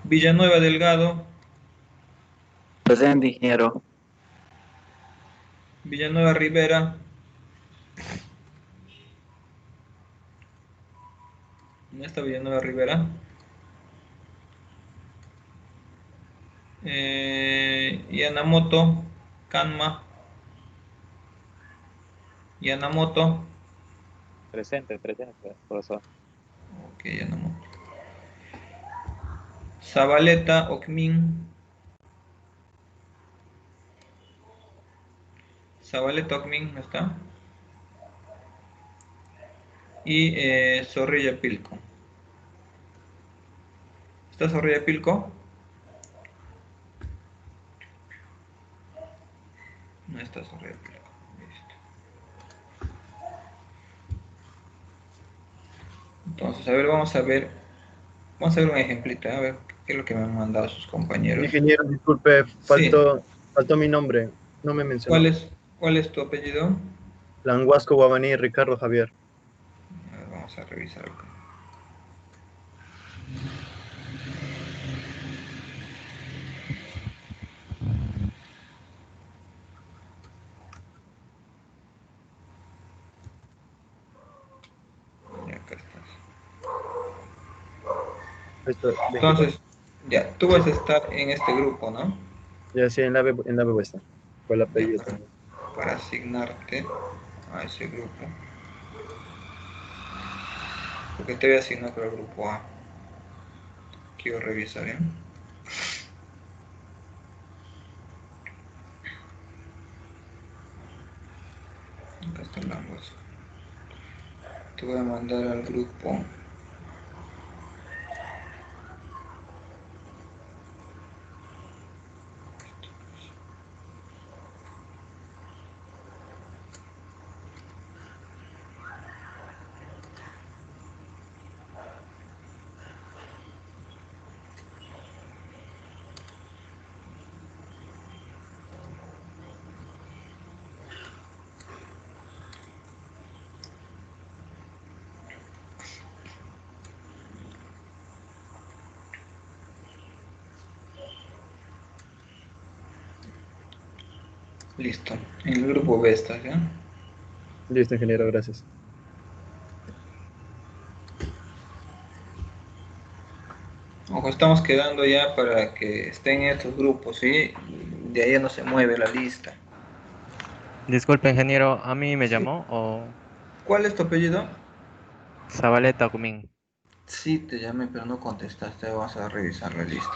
Villanueva Delgado. Presente, ingeniero. Villanueva Rivera. ¿No está Villanueva Rivera? Yanamoto. Kanma. Yanamoto. Presente, profesor. Ok, Yanamoto. Zabaleta Okmin. ¿No está? Y Zorrilla Pilco. ¿Está Zorrilla Pilco? No está Zorrilla Pilco. Listo. Entonces, a ver, vamos a ver un ejemplito, a ver qué es lo que me han mandado sus compañeros. Ingeniero, disculpe, Sí. faltó mi nombre. No me mencionó. ¿Cuál es tu apellido? Languasco Guamaní Ricardo Javier. A ver, vamos a revisar acá. Y acá estás. Entonces, ya, tú vas a estar en este grupo, ¿no? Ya sí, en la web está. Fue el apellido también. Para asignarte a ese grupo. Porque te voy a asignar para el grupo A. Quiero revisar, ¿eh? Acá están ambos. Te voy a mandar al grupo. Listo. En el grupo B estás, ¿ya? Listo, ingeniero, gracias. Ojo, estamos quedando ya para que estén en estos grupos, ¿sí? De ahí no se mueve la lista. Disculpe, ingeniero, ¿a mí me Sí. llamó o ¿Cuál es tu apellido? Zabaleta Gumín? Sí, te llamé, pero no contestaste. Vamos a revisar la lista.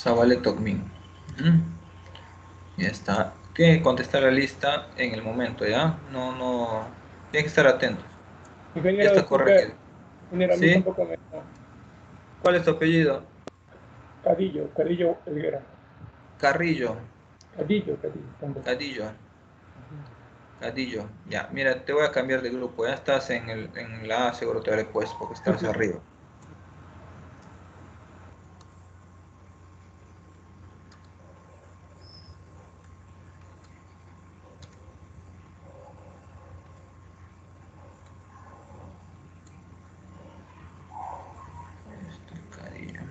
Zabaleta Gumín. Ya está. Tiene que contestar la lista en el momento, ¿ya? No. Tiene que estar atento. Ya Ingeniero, está disculpe, corregido. ingeniero, a mí ¿Sí? tampoco me... ¿Cuál es tu apellido? Cadillo Helguera. Carrillo. Cadillo. Tampoco. Cadillo. Ya, mira, te voy a cambiar de grupo. Ya estás en la A, seguro te habré puesto porque estabas arriba. Cadillo.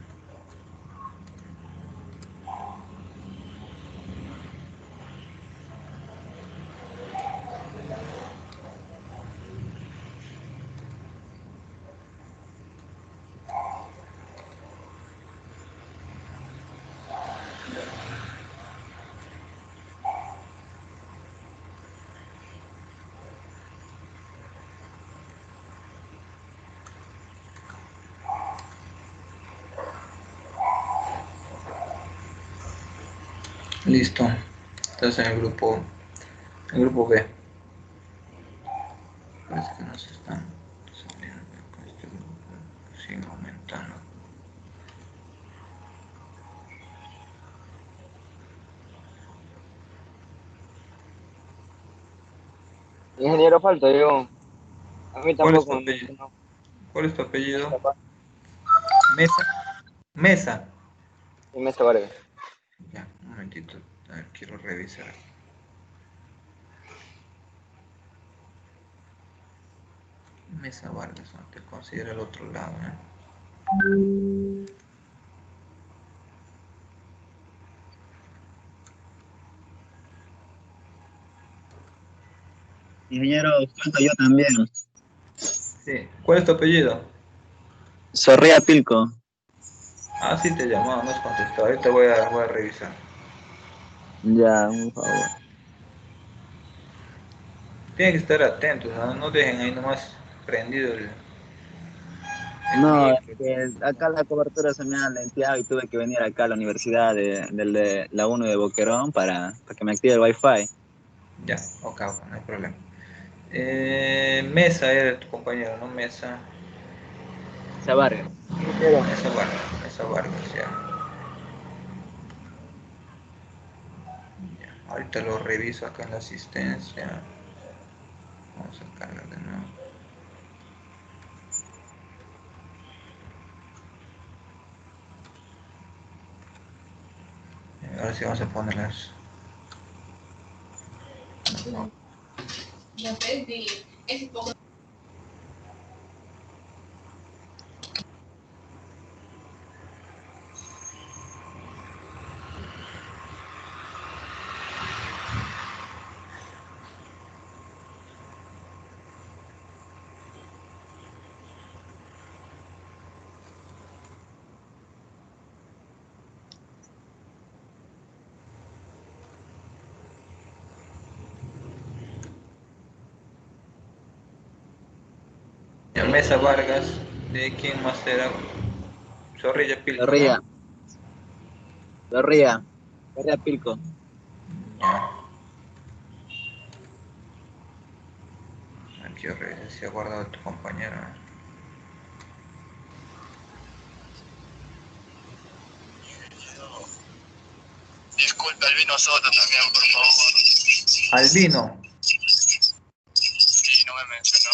Listo. Estás en el grupo B. Parece que nos están saliendo con este grupo. Sigue aumentando. Ingeniero, falta yo. A mí ¿Cuál es tu tampoco me apellido? mencionó. ¿Cuál es tu apellido? Mesa. Y Mesa Vargas. Ya, un momentito. A ver, quiero revisar. Mesa Vargas, no te considera el otro lado, ¿eh? Ingeniero, falta yo también. Sí. ¿Cuál es tu apellido? Sorrea Pilco. Ah, sí te llamaba, no has contestado. Ahorita voy a revisar. Ya, por favor. Tienen que estar atentos, no dejen ahí nomás prendido el No, es micro. que acá la cobertura se me ha lenteado y tuve que venir acá a la universidad de la UNO de Boquerón para que me active el Wi-Fi. Ya, ok, no hay problema. Mesa era tu compañero, ¿no? Mesa. Mesa Vargas. Mesa Vargas, ya. Ahorita lo reviso acá en la asistencia. Vamos a cargar de nuevo. Ahora sí vamos a ponerlas. Ya, Mesa Vargas, ¿de quién más era? Zorrilla Pilco, Zorrilla. ¿no? Zorrilla. Zorrilla Pilco. Ya. Aquí se ha guardado tu compañera. Disculpe, Albino Soto también, por favor. Albino. Sí, no me mencionó.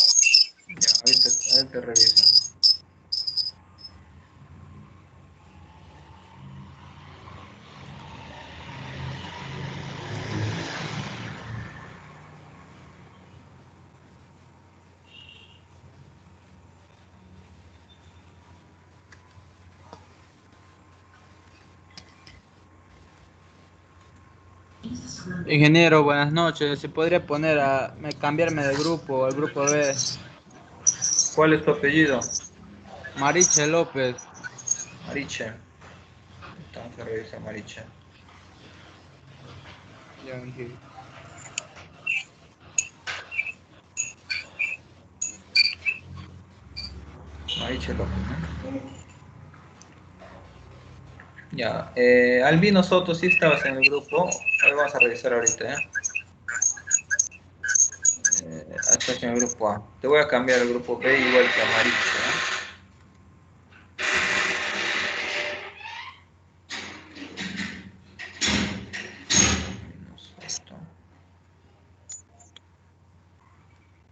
Ya, ahorita reviso. Ingeniero, buenas noches. ¿Se podría poner cambiarme del grupo, al grupo B? ¿Cuál es tu apellido? Mariche López. Mariche. Entonces revisa Mariche. Ya, ingeniero. Mariche López, ¿no? Ya, Albino Soto, sí estabas en el grupo. Ahí vamos a revisar ahorita, estás en el grupo A. Te voy a cambiar al grupo B igual que a Mariche, Albino Soto.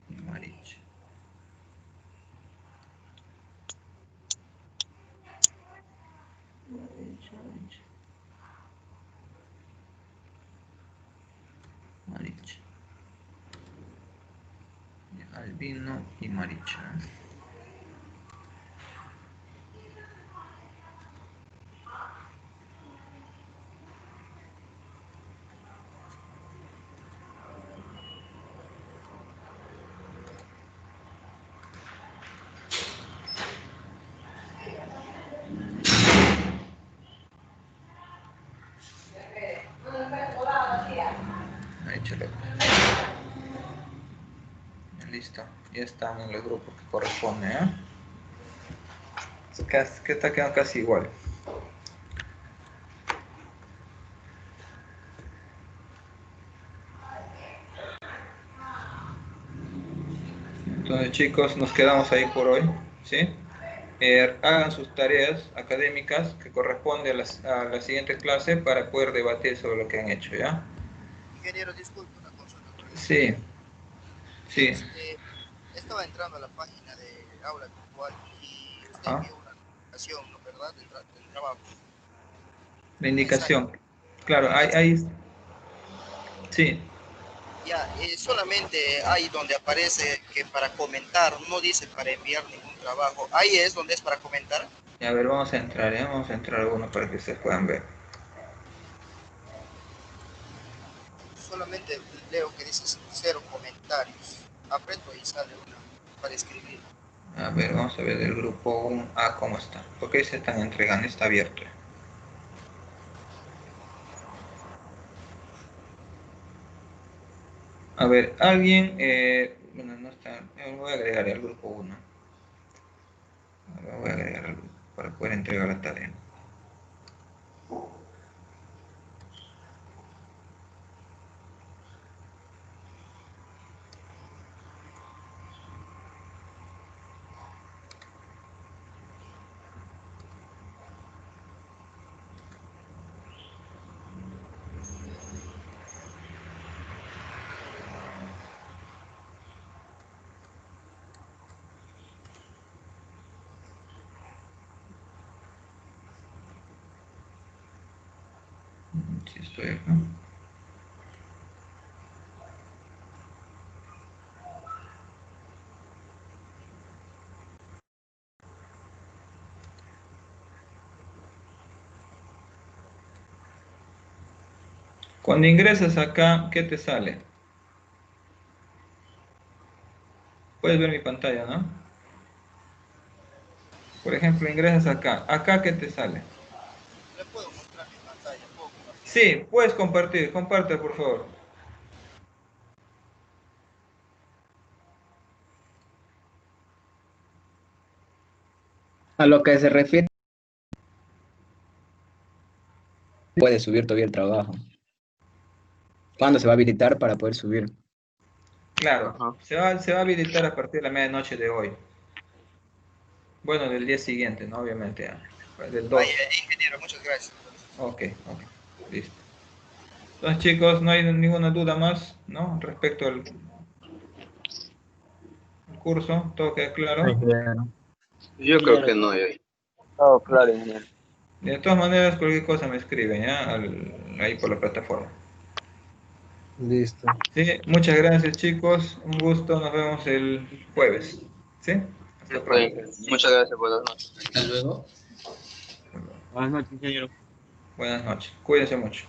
Y Mariche. Mariche. Albino y Mariche. Mariche López. Listo, ya están en el grupo que corresponde, que está quedando casi igual. Entonces, chicos, nos quedamos ahí por hoy, ¿sí? Hagan sus tareas académicas que corresponden a la siguiente clase para poder debatir sobre lo que han hecho, ¿ya? Ingeniero, disculpe una consulta. Sí, sí. Estaba entrando a la página de Aula Virtual y usted ¿Ah? envió una notificación, ¿no? ¿Verdad? Del trabajo. La indicación. Claro, hay sí. Ya, solamente hay donde aparece que para comentar, no dice para enviar ningún trabajo. Ahí es donde es para comentar. A ver, vamos a entrar, vamos a entrar alguno para que ustedes puedan ver. Solamente leo que dice 0 comentarios. Aprieto y sale una para escribir. A ver, vamos a ver del grupo 1A cómo está. Porque ahí se están entregando, está abierto. A ver, alguien, bueno, no está, me voy a agregar al grupo 1. Voy a agregar al grupo para poder entregar la tarea. Sí, estoy acá. Cuando ingresas acá, ¿qué te sale? Puedes ver mi pantalla, ¿no? Por ejemplo, ingresas acá. ¿Acá qué te sale? ¿Le puedo mostrar mi pantalla? ¿Puedo compartir? Sí, puedes compartir. Comparte, por favor. A lo que se refiere, puede subir todavía el trabajo. ¿Cuándo se va a habilitar para poder subir? Claro, se va a habilitar a partir de la medianoche de hoy. Bueno, del día siguiente, ¿no? Obviamente, del 2. Ingeniero, muchas gracias. Ok, listo. Entonces, chicos, no hay ninguna duda más, ¿no? Respecto al curso, ¿todo queda claro? Yo creo que no hay. Todo claro, ingeniero. De todas maneras, cualquier cosa me escriben, ¿ya? Ahí por la plataforma. Listo. Sí, muchas gracias, chicos. Un gusto, nos vemos el jueves. ¿Sí? Hasta pronto. Muchas gracias, buenas noches. Hasta luego. Buenas noches, ingeniero. Buenas noches. Cuídense mucho.